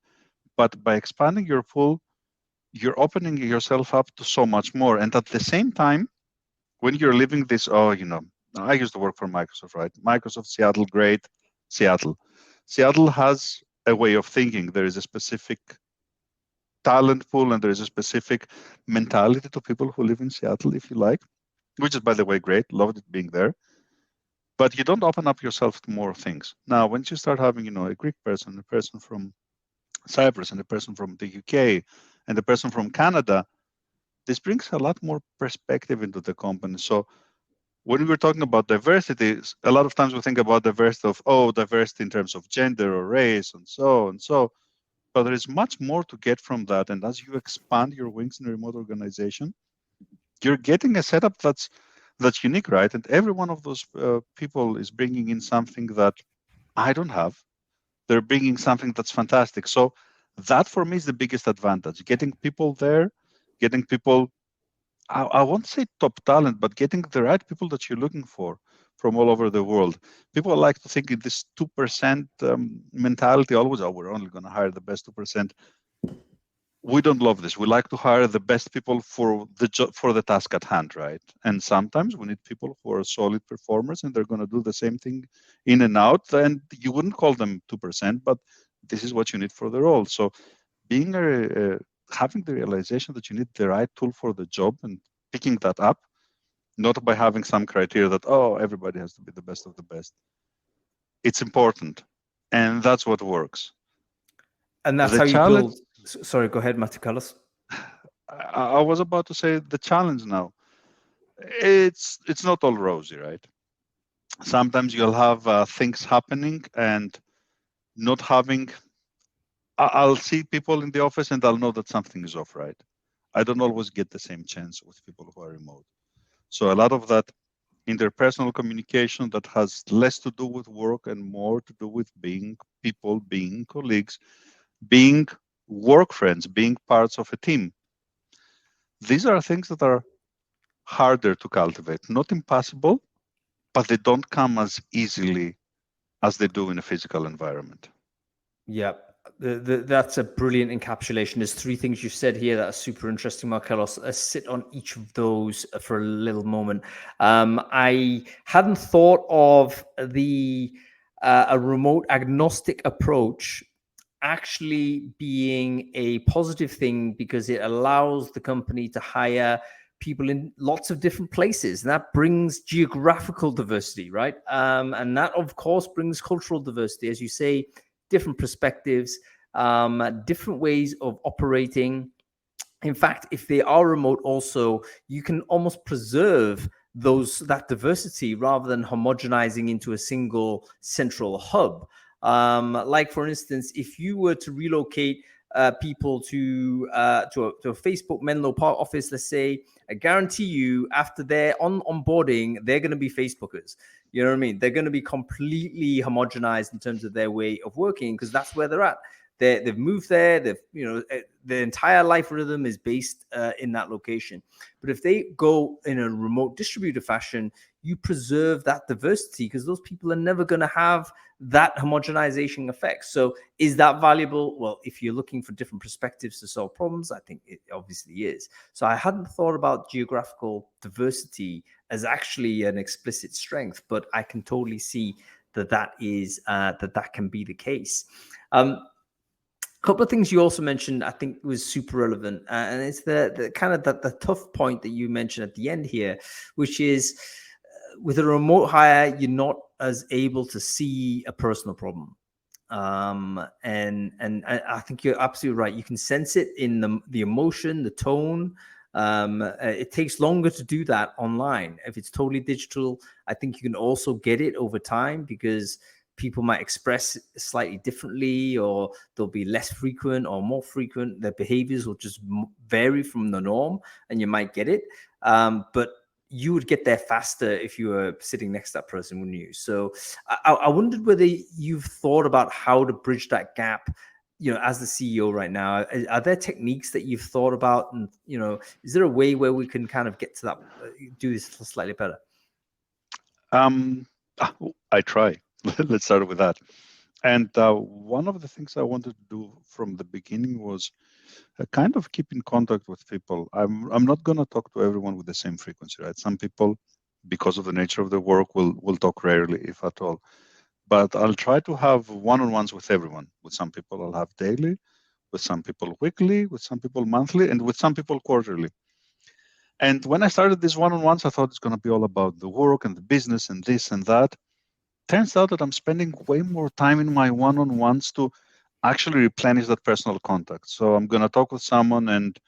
But by expanding your pool, you're opening yourself up to so much more. And at the same time, when you're living this, I used to work for Microsoft, right? Microsoft, Seattle, great. Seattle. Seattle has a way of thinking. There is a specific talent pool and there is a specific mentality to people who live in Seattle, if you like, which is, by the way, great. Loved it being there. But you don't open up yourself to more things. Now, once you start having, a Greek person, a person from Cyprus, and a person from the UK, and a person from Canada, this brings a lot more perspective into the company. So when we were talking about diversity, a lot of times we think about diversity of, diversity in terms of gender or race and so. But there is much more to get from that. And as you expand your wings in a remote organization, you're getting a setup that's unique, right? And every one of those people is bringing in something that I don't have. They're bringing something that's fantastic. So that for me is the biggest advantage. Getting people there, getting people, I won't say top talent, but getting the right people that you're looking for from all over the world. People like to think in this 2% mentality always, we're only going to hire the best 2%. We don't love this. We like to hire the best people for the job, for the task at hand, right? And sometimes we need people who are solid performers and they're going to do the same thing in and out. And you wouldn't call them 2%, but this is what you need for the role. So being having the realization that you need the right tool for the job and picking that up, not by having some criteria that, everybody has to be the best of the best. It's important. And that's what works. And that's the how you challenge, build. Sorry, go ahead, Markellos. I was about to say the challenge now. It's not all rosy, right? Sometimes you'll have things happening and not having. I'll see people in the office and I'll know that something is off, right? I don't always get the same chance with people who are remote. So a lot of that interpersonal communication that has less to do with work and more to do with being people, being colleagues, being work friends, being parts of a team. These are things that are harder to cultivate, not impossible, but they don't come as easily as they do in a physical environment. Yeah, that's a brilliant encapsulation. There's three things you said here that are super interesting, Markellos. Let's sit on each of those for a little moment. I hadn't thought of a remote agnostic approach actually being a positive thing because it allows the company to hire people in lots of different places, and that brings geographical diversity, right? And that of course brings cultural diversity, as you say, different perspectives, different ways of operating. In fact, if they are remote also, you can almost preserve that diversity rather than homogenizing into a single central hub. Like for instance, if you were to relocate people to a Facebook Menlo Park office, let's say, I guarantee you after they're onboarding, they're going to be Facebookers. You know what I mean? They're going to be completely homogenized in terms of their way of working because that's where they're at. They've moved there. Their entire life rhythm is based in that location. But if they go in a remote distributed fashion, you preserve that diversity because those people are never going to have that homogenization effect. So is that valuable? Well, if you're looking for different perspectives to solve problems, I think it obviously is. So I hadn't thought about geographical diversity as actually an explicit strength, but I can totally see that is that can be the case. A couple of things you also mentioned, I think, was super relevant, and it's the kind of the tough point that you mentioned at the end here, which is with a remote hire, you're not as able to see a personal problem. And I think you're absolutely right. You can sense it in the emotion, the tone. It takes longer to do that online. If it's totally digital, I think you can also get it over time because people might express slightly differently, or they'll be less frequent or more frequent. Their behaviors will just vary from the norm, and you might get it. But you would get there faster if you were sitting next to that person, wouldn't you? So I wondered whether you've thought about how to bridge that gap, as the CEO right now. Are there techniques that you've thought about? And, is there a way where we can kind of get to that, do this slightly better? Um, I try. Let's start with that. And one of the things I wanted to do from the beginning was kind of keep in contact with people. I'm not going to talk to everyone with the same frequency, right? Some people, because of the nature of the work, will talk rarely, if at all. But I'll try to have one-on-ones with everyone. With some people, I'll have daily. With some people, weekly. With some people, monthly, and with some people, quarterly. And when I started these one-on-ones, I thought it's going to be all about the work and the business and this and that. Turns out that I'm spending way more time in my one-on-ones to actually replenish that personal contact. So I'm going to talk with someone and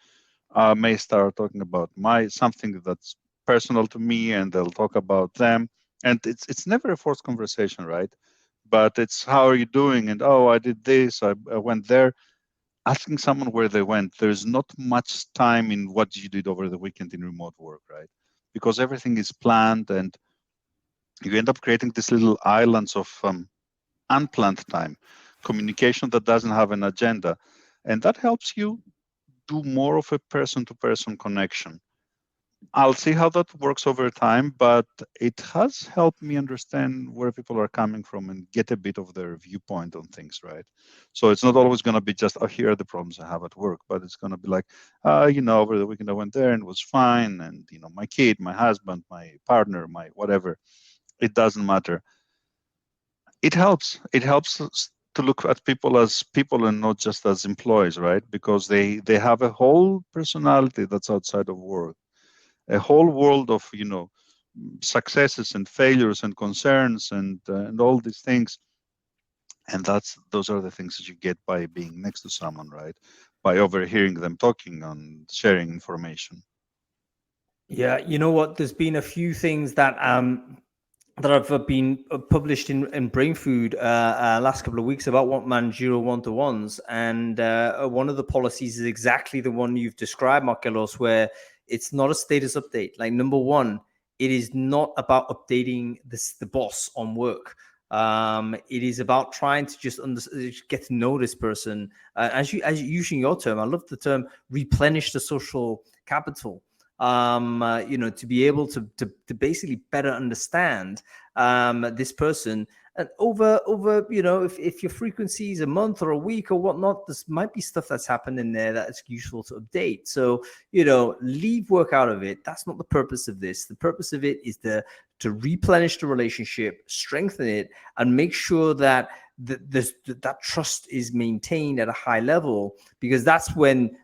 may start talking about something that's personal to me, and they'll talk about them. And it's never a forced conversation, right? But it's, how are you doing? And, oh, I did this, I went there. Asking someone where they went, there's not much time in what you did over the weekend in remote work, right? Because everything is planned, and you end up creating these little islands of unplanned time, communication that doesn't have an agenda. And that helps you do more of a person-to-person connection. I'll see how that works over time, but it has helped me understand where people are coming from and get a bit of their viewpoint on things, right? So it's not always going to be just, oh, here are the problems I have at work, but it's going to be like, over the weekend I went there and it was fine. And, my kid, my husband, my partner, my whatever, it doesn't matter. It helps. It helps us to look at people as people and not just as employees, right? Because they have a whole personality that's outside of work, a whole world of successes and failures and concerns and all these things. And those are the things that you get by being next to someone, right? By overhearing them talking and sharing information. Yeah, you know what? There's been a few things that have been published in Brain Food last couple of weeks about what managerial one-to-ones, and one of the policies is exactly the one you've described, Markellos, where it's not a status update. Like, number one, it is not about updating the boss on work. It is about trying to just get to know this person. As you using your term, I love the term replenish the social capital. To be able to basically better understand this person. And over if your frequency is a month or a week or whatnot, this might be stuff that's happened in there that's useful to update. So leave work out of it. That's not the purpose of this. The purpose of it is to replenish the relationship, strengthen it, and make sure that that trust is maintained at a high level, because that's when,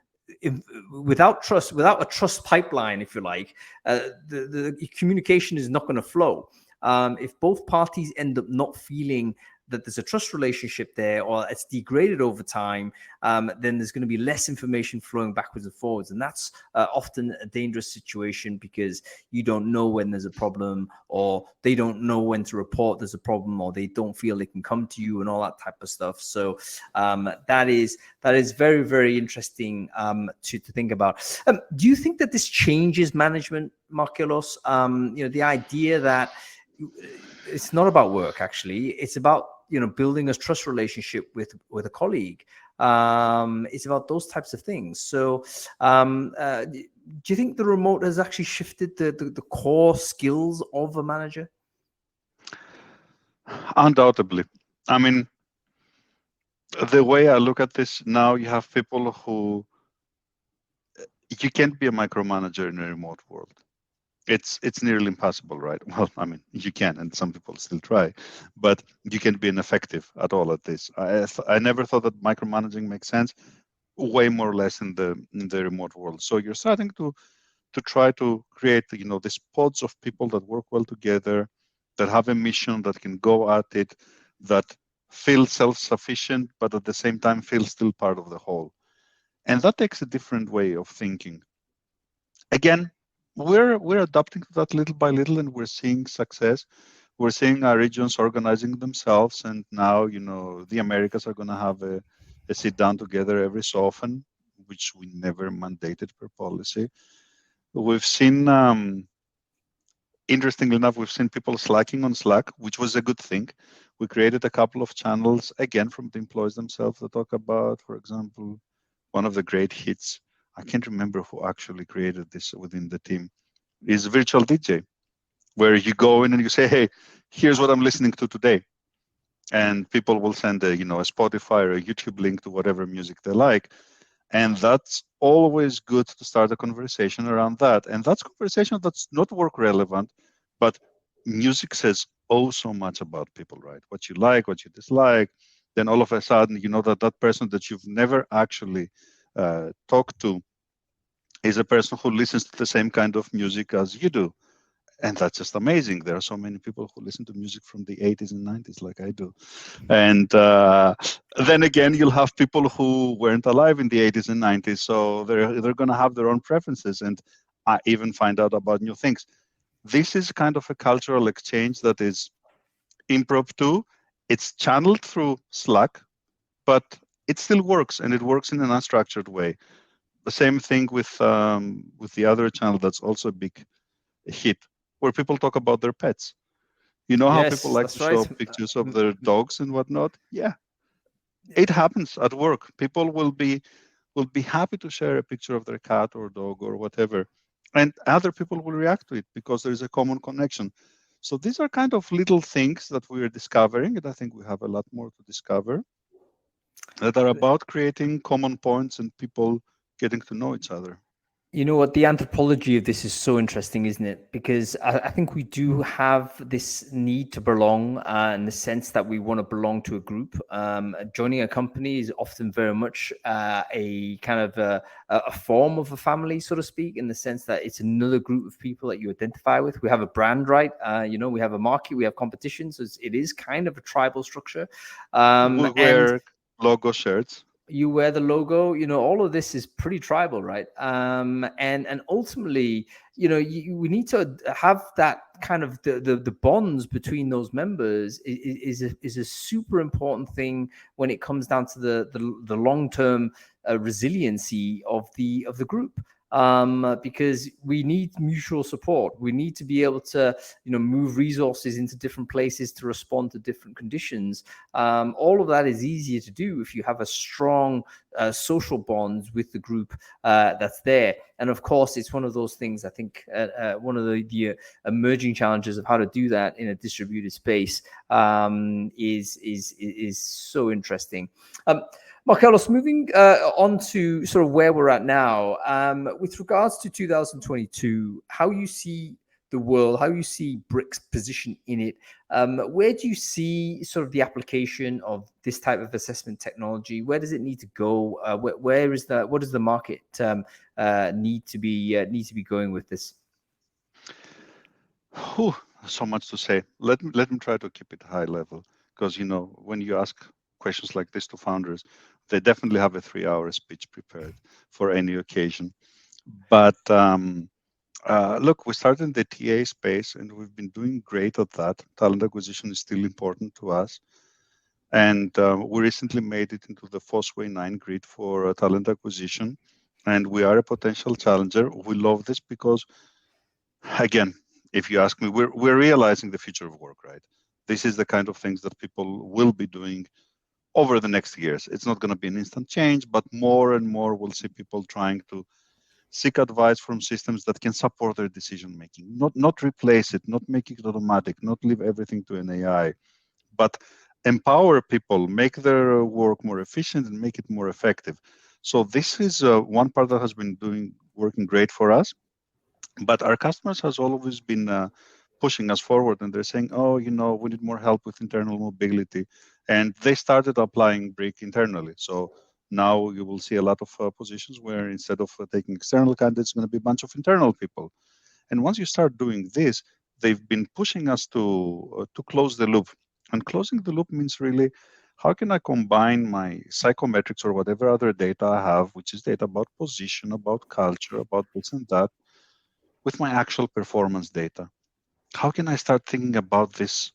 without a trust pipeline, if you like, the communication is not going to flow. If both parties end up not feeling that there's a trust relationship there, or it's degraded over time, then there's going to be less information flowing backwards and forwards. And that's often a dangerous situation, because you don't know when there's a problem, or they don't know when to report there's a problem, or they don't feel they can come to you and all that type of stuff. So that is very, very interesting to think about. Do you think that this changes management, Markellos? The idea that it's not about work, actually. It's about building a trust relationship with a colleague. It's about those types of things. So do you think the remote has actually shifted the core skills of a manager? Undoubtedly. I mean, the way I look at this now, you have people who, you can't be a micromanager in a remote world. It's nearly impossible, right? Well, I mean, you can, and some people still try, but you can't be ineffective at all at this. I never thought that micromanaging makes sense. Way more or less in the remote world. So you're starting to try to create these pods of people that work well together, that have a mission, that can go at it, that feel self-sufficient, but at the same time feel still part of the whole. And that takes a different way of thinking. Again, we're adapting to that little by little, and we're seeing success. We're seeing our regions organizing themselves, and now the Americas are going to have a sit down together every so often, which we never mandated per policy. We've seen, interestingly enough, we've seen people slacking on Slack, which was a good thing. We created a couple of channels again from the employees themselves to talk about, for example, one of the great hits. I can't remember who actually created this within the team. Is virtual DJ, where you go in and you say, "Hey, here's what I'm listening to today," and people will send a Spotify or a YouTube link to whatever music they like, and that's always good to start a conversation around that. And that's conversation that's not work relevant, but music says oh so much about people, right? What you like, what you dislike. Then all of a sudden, you know that person that you've never actually talked to is a person who listens to the same kind of music as you do. And that's just amazing. There are so many people who listen to music from the 80s and 90s like I do. And then again, you'll have people who weren't alive in the 80s and 90s, so they're going to have their own preferences and even find out about new things. This is kind of a cultural exchange that is improv too. It's channeled through Slack, but it still works, and it works in an unstructured way. The same thing with the other channel that's also a big hit, where people talk about their pets. You know how people Yes, like to that's right. show pictures of their dogs and whatnot? Yeah, it happens at work. People will be happy to share a picture of their cat or dog or whatever, and other people will react to it because there is a common connection. So these are kind of little things that we are discovering, and I think we have a lot more to discover, that are about creating common points and people getting to know each other. You know what? The anthropology of this is so interesting, isn't it? Because I think we do have this need to belong, in the sense that we want to belong to a group. Joining a company is often very much a kind of a form of a family, so to speak, in the sense that it's another group of people that you identify with. We have a brand, right? We have a market, we have competition. So it is kind of a tribal structure. We And wear logo shirts. you wear the logo, all of this is pretty tribal, right? And ultimately, we need to have that kind of the bonds between those members is a super important thing when it comes down to the long-term resiliency of the group. Because we need mutual support. We need to be able to, move resources into different places to respond to different conditions. All of that is easier to do if you have a strong social bonds with the group that's there. And of course, it's one of those things. I think one of the emerging challenges of how to do that in a distributed space is so interesting. Markellos, moving on to sort of where we're at now, with regards to 2022, how you see the world, how you see Bryq's position in it, where do you see sort of the application of this type of assessment technology? Where does it need to go? What does the market need to be going with this? Whew, so much to say. Let me try to keep it high level, because when you ask questions like this to founders, they definitely have a 3-hour speech prepared for any occasion. But look, we started in the TA space, and we've been doing great at that. Talent acquisition is still important to us, and we recently made it into the Fosway 9 grid for talent acquisition, and we are a potential challenger. We love this because, again, if you ask me, we're realizing the future of work, right? This is the kind of things that people will be doing over the next years. It's not going to be an instant change, but more and more we'll see people trying to seek advice from systems that can support their decision making, not replace it, not make it automatic, not leave everything to an AI, but empower people, make their work more efficient and make it more effective. So this is one part that has been working great for us. But our customers has always been pushing us forward, and they're saying, "Oh, we need more help with internal mobility," and they started applying Bryq internally. So now you will see a lot of positions where instead of taking external candidates, it's going to be a bunch of internal people. And once you start doing this, they've been pushing us to close the loop. And closing the loop means really, how can I combine my psychometrics or whatever other data I have, which is data about position, about culture, about this and that, with my actual performance data? How can I start thinking about this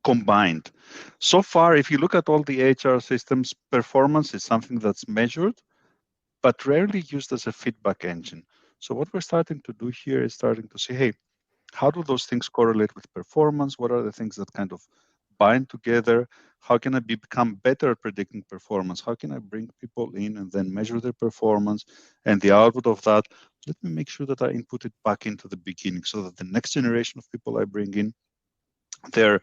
combined? So far, if you look at all the HR systems, performance is something that's measured, but rarely used as a feedback engine. So what we're starting to do here is starting to say, hey, how do those things correlate with performance? What are the things that kind of bind together? How can I become better at predicting performance? How can I bring people in and then measure their performance? And the output of that, let me make sure that I input it back into the beginning so that the next generation of people I bring in, they're,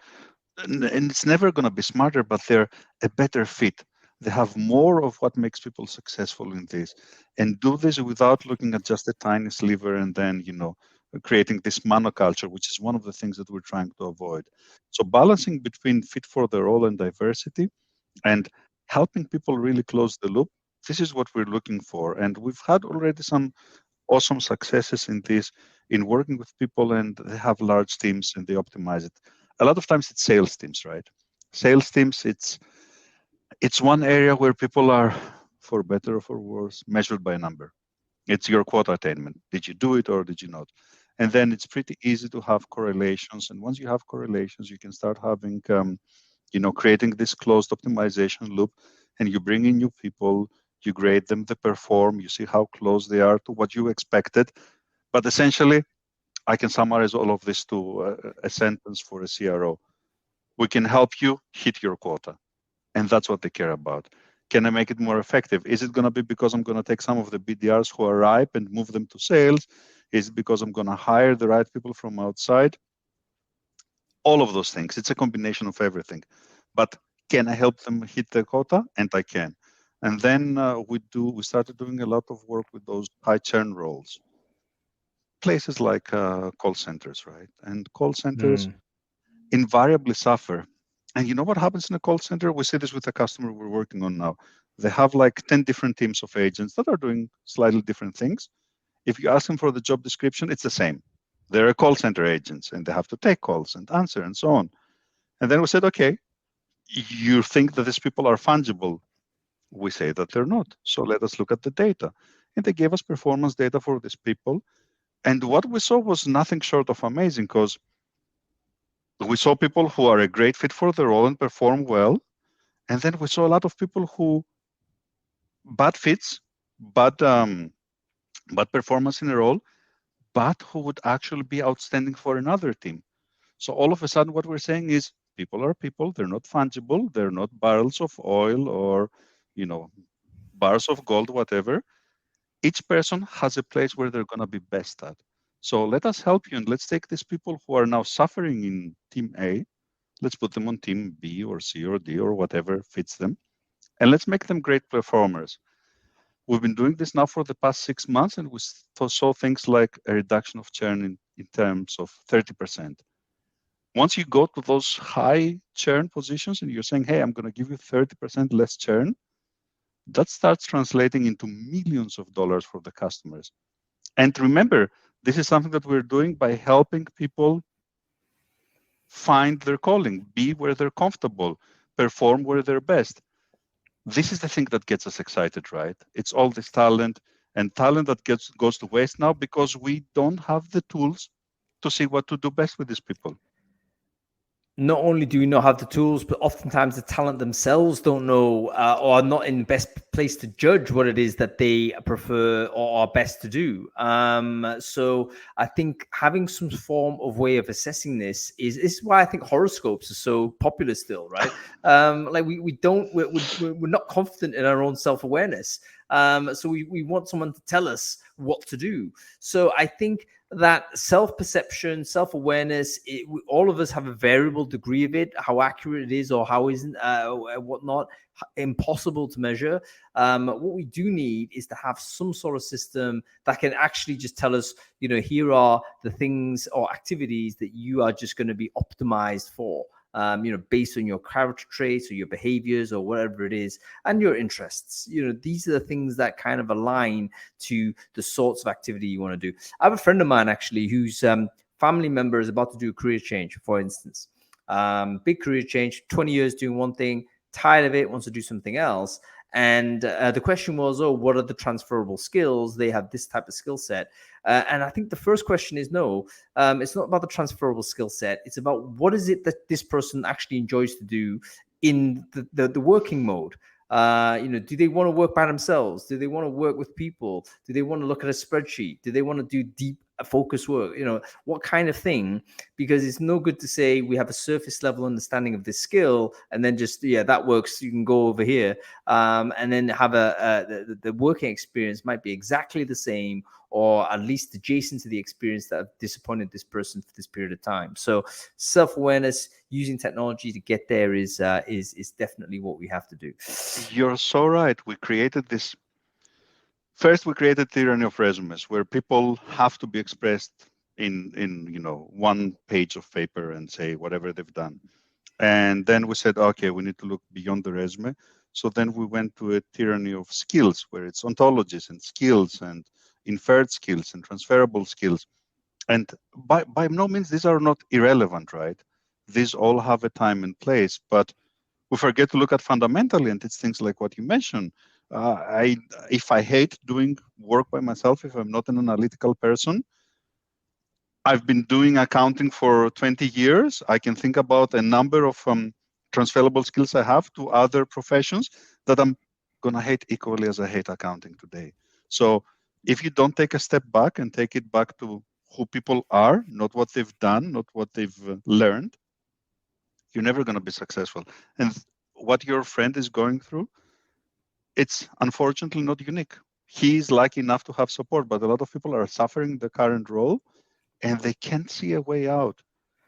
and it's never going to be smarter, but they're a better fit. They have more of what makes people successful in this, and do this without looking at just a tiny sliver and then, creating this monoculture, which is one of the things that we're trying to avoid. So balancing between fit for the role and diversity and helping people really close the loop, this is what we're looking for. And we've had already some awesome successes in this, in working with people, and they have large teams and they optimize it. A lot of times it's sales teams, right? Sales teams, it's one area where people are, for better or for worse, measured by a number. It's your quota attainment. Did you do it or did you not? And then it's pretty easy to have correlations. And once you have correlations, you can start having, creating this closed optimization loop. And you bring in new people, you grade them, they perform, you see how close they are to what you expected. But essentially, I can summarize all of this to a sentence for a CRO. We can help you hit your quota. And that's what they care about. Can I make it more effective? Is it going to be because I'm going to take some of the BDRs who are ripe and move them to sales? Is it because I'm going to hire the right people from outside? All of those things. It's a combination of everything. But can I help them hit their quota? And I can. And then we started doing a lot of work with those high churn roles. Places like call centers, right? And call centers invariably suffer. And you know what happens in a call center? We see this with a customer we're working on now. They have like 10 different teams of agents that are doing slightly different things. If you ask them for the job description, it's the same. They're call center agents and they have to take calls and answer and so on. And then we said, okay, you think that these people are fungible. We say that they're not. So let us look at the data. And they gave us performance data for these people. And what we saw was nothing short of amazing, because we saw people who are a great fit for the role and perform well. And then we saw a lot of people who bad fits, bad performance in a role, but who would actually be outstanding for another team. So all of a sudden, what we're saying is people are people. They're not fungible. They're not barrels of oil or, bars of gold, whatever. Each person has a place where they're going to be best at. So let us help you, and let's take these people who are now suffering in team A. Let's put them on team B or C or D or whatever fits them, and let's make them great performers. We've been doing this now for the past 6 months, and we saw things like a reduction of churn in terms of 30%. Once you go to those high churn positions and you're saying, hey, I'm going to give you 30% less churn, that starts translating into millions of dollars for the customers. And remember, this is something that we're doing by helping people find their calling, be where they're comfortable, perform where they're best. This is the thing that gets us excited, right? It's all this talent, and talent that goes to waste now because we don't have the tools to see what to do best with these people. Not only do we not have the tools, but oftentimes the talent themselves don't know or are not in the best place to judge what it is that they prefer or are best to do. So I think having some form of way of assessing this is why I think horoscopes are so popular still, right? Like we're not confident in our own self-awareness. So we want someone to tell us what to do. So I think that self-perception, self-awareness, all of us have a variable degree of it. How accurate it is or how isn't, whatnot, impossible to measure. What we do need is to have some sort of system that can actually just tell us, here are the things or activities that you are just going to be optimized for. Based on your character traits or your behaviors or whatever it is, and your interests. These are the things that kind of align to the sorts of activity you want to do. I have a friend of mine actually whose family member is about to do a career change, for instance. big career change, 20 years doing one thing, tired of it, wants to do something else. And the question was, oh, what are the transferable skills? They have this type of skill set. And I think the first question is no, it's not about the transferable skill set. It's about what is it that this person actually enjoys to do in the working mode. Do they want to work by themselves? Do they want to work with people? Do they want to look at a spreadsheet? Do they want to do deep focus work? What kind of thing? Because it's no good to say we have a surface level understanding of this skill and then just, that works, you can go over here, and then have the working experience might be exactly the same, or at least adjacent to the experience that have disappointed this person for this period of time. So self-awareness, using technology to get there is definitely what we have to do. You're so right. We created tyranny of resumes, where people have to be expressed in one page of paper and say whatever they've done. And then we said, okay, we need to look beyond the resume. So then we went to a tyranny of skills, where it's ontologies and skills and inferred skills and transferable skills. And by no means these are not irrelevant, right? These all have a time and place, but we forget to look at fundamentally, and it's things like what you mentioned. If I hate doing work by myself, if I'm not an analytical person, I've been doing accounting for 20 years. I can think about a number of transferable skills I have to other professions that I'm going to hate equally as I hate accounting today. So if you don't take a step back and take it back to who people are, not what they've done, not what they've learned, you're never going to be successful. And what your friend is going through, it's unfortunately not unique. He's lucky enough to have support, but a lot of people are suffering the current role and they can't see a way out.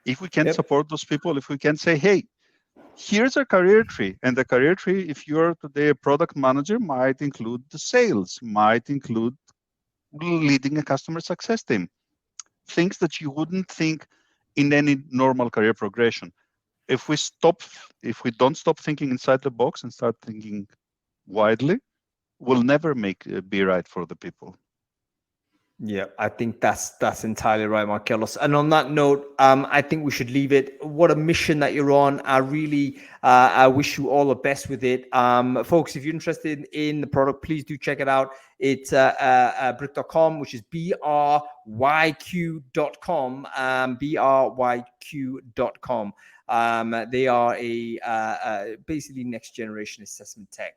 If we can support those people, if we can say, hey, here's a career tree, and the career tree, if you're today a product manager, might include the sales, might include leading a customer success team, things that you wouldn't think in any normal career progression. If we don't stop thinking inside the box and start thinking widely, we'll never be right for the people. Yeah, I think that's entirely right, Markellos. And on that note, I think we should leave it. What a mission that you're on. I wish you all the best with it. Folks, if you're interested in the product, please do check it out. It's Bryq.com, which is BRYQ.com, BRYQ.com. They are a basically next generation assessment tech.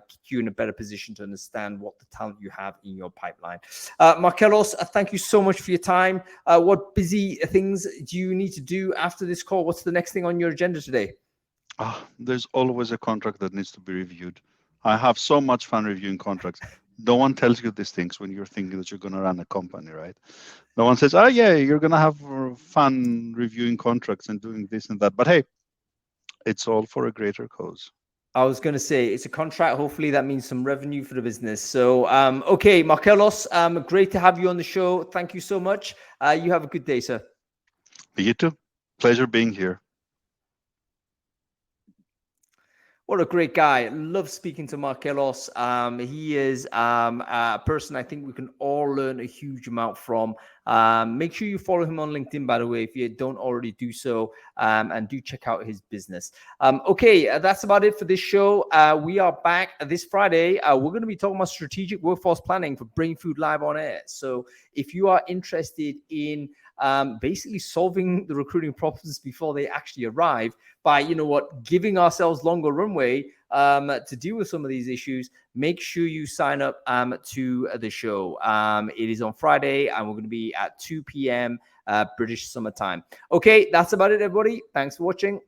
Keep you in a better position to understand what the talent you have in your pipeline. Markellos, thank you so much for your time. What busy things do you need to do after this call? What's the next thing on your agenda today? There's always a contract that needs to be reviewed. I have so much fun reviewing contracts. No one tells you these things when you're thinking that you're going to run a company, right? No one says, oh, yeah, you're going to have fun reviewing contracts and doing this and that. But hey, it's all for a greater cause. I was going to say it's a contract. Hopefully that means some revenue for the business. So, okay, Markellos, great to have you on the show. Thank you so much. You have a good day, sir. You too. Pleasure being here. What a great guy. Love speaking to Markellos. He is a person I think we can all learn a huge amount from. Make sure you follow him on LinkedIn, by the way, if you don't already do so, and do check out his business. Okay, that's about it for this show. We are back this Friday. We're going to be talking about strategic workforce planning for Brain Food Live on Air. So if you are interested in basically solving the recruiting problems before they actually arrive by, giving ourselves longer runway to deal with some of these issues, make sure you sign up to the show. It is on Friday and we're going to be at 2 p.m. British summer time. Okay, that's about it, everybody. Thanks for watching.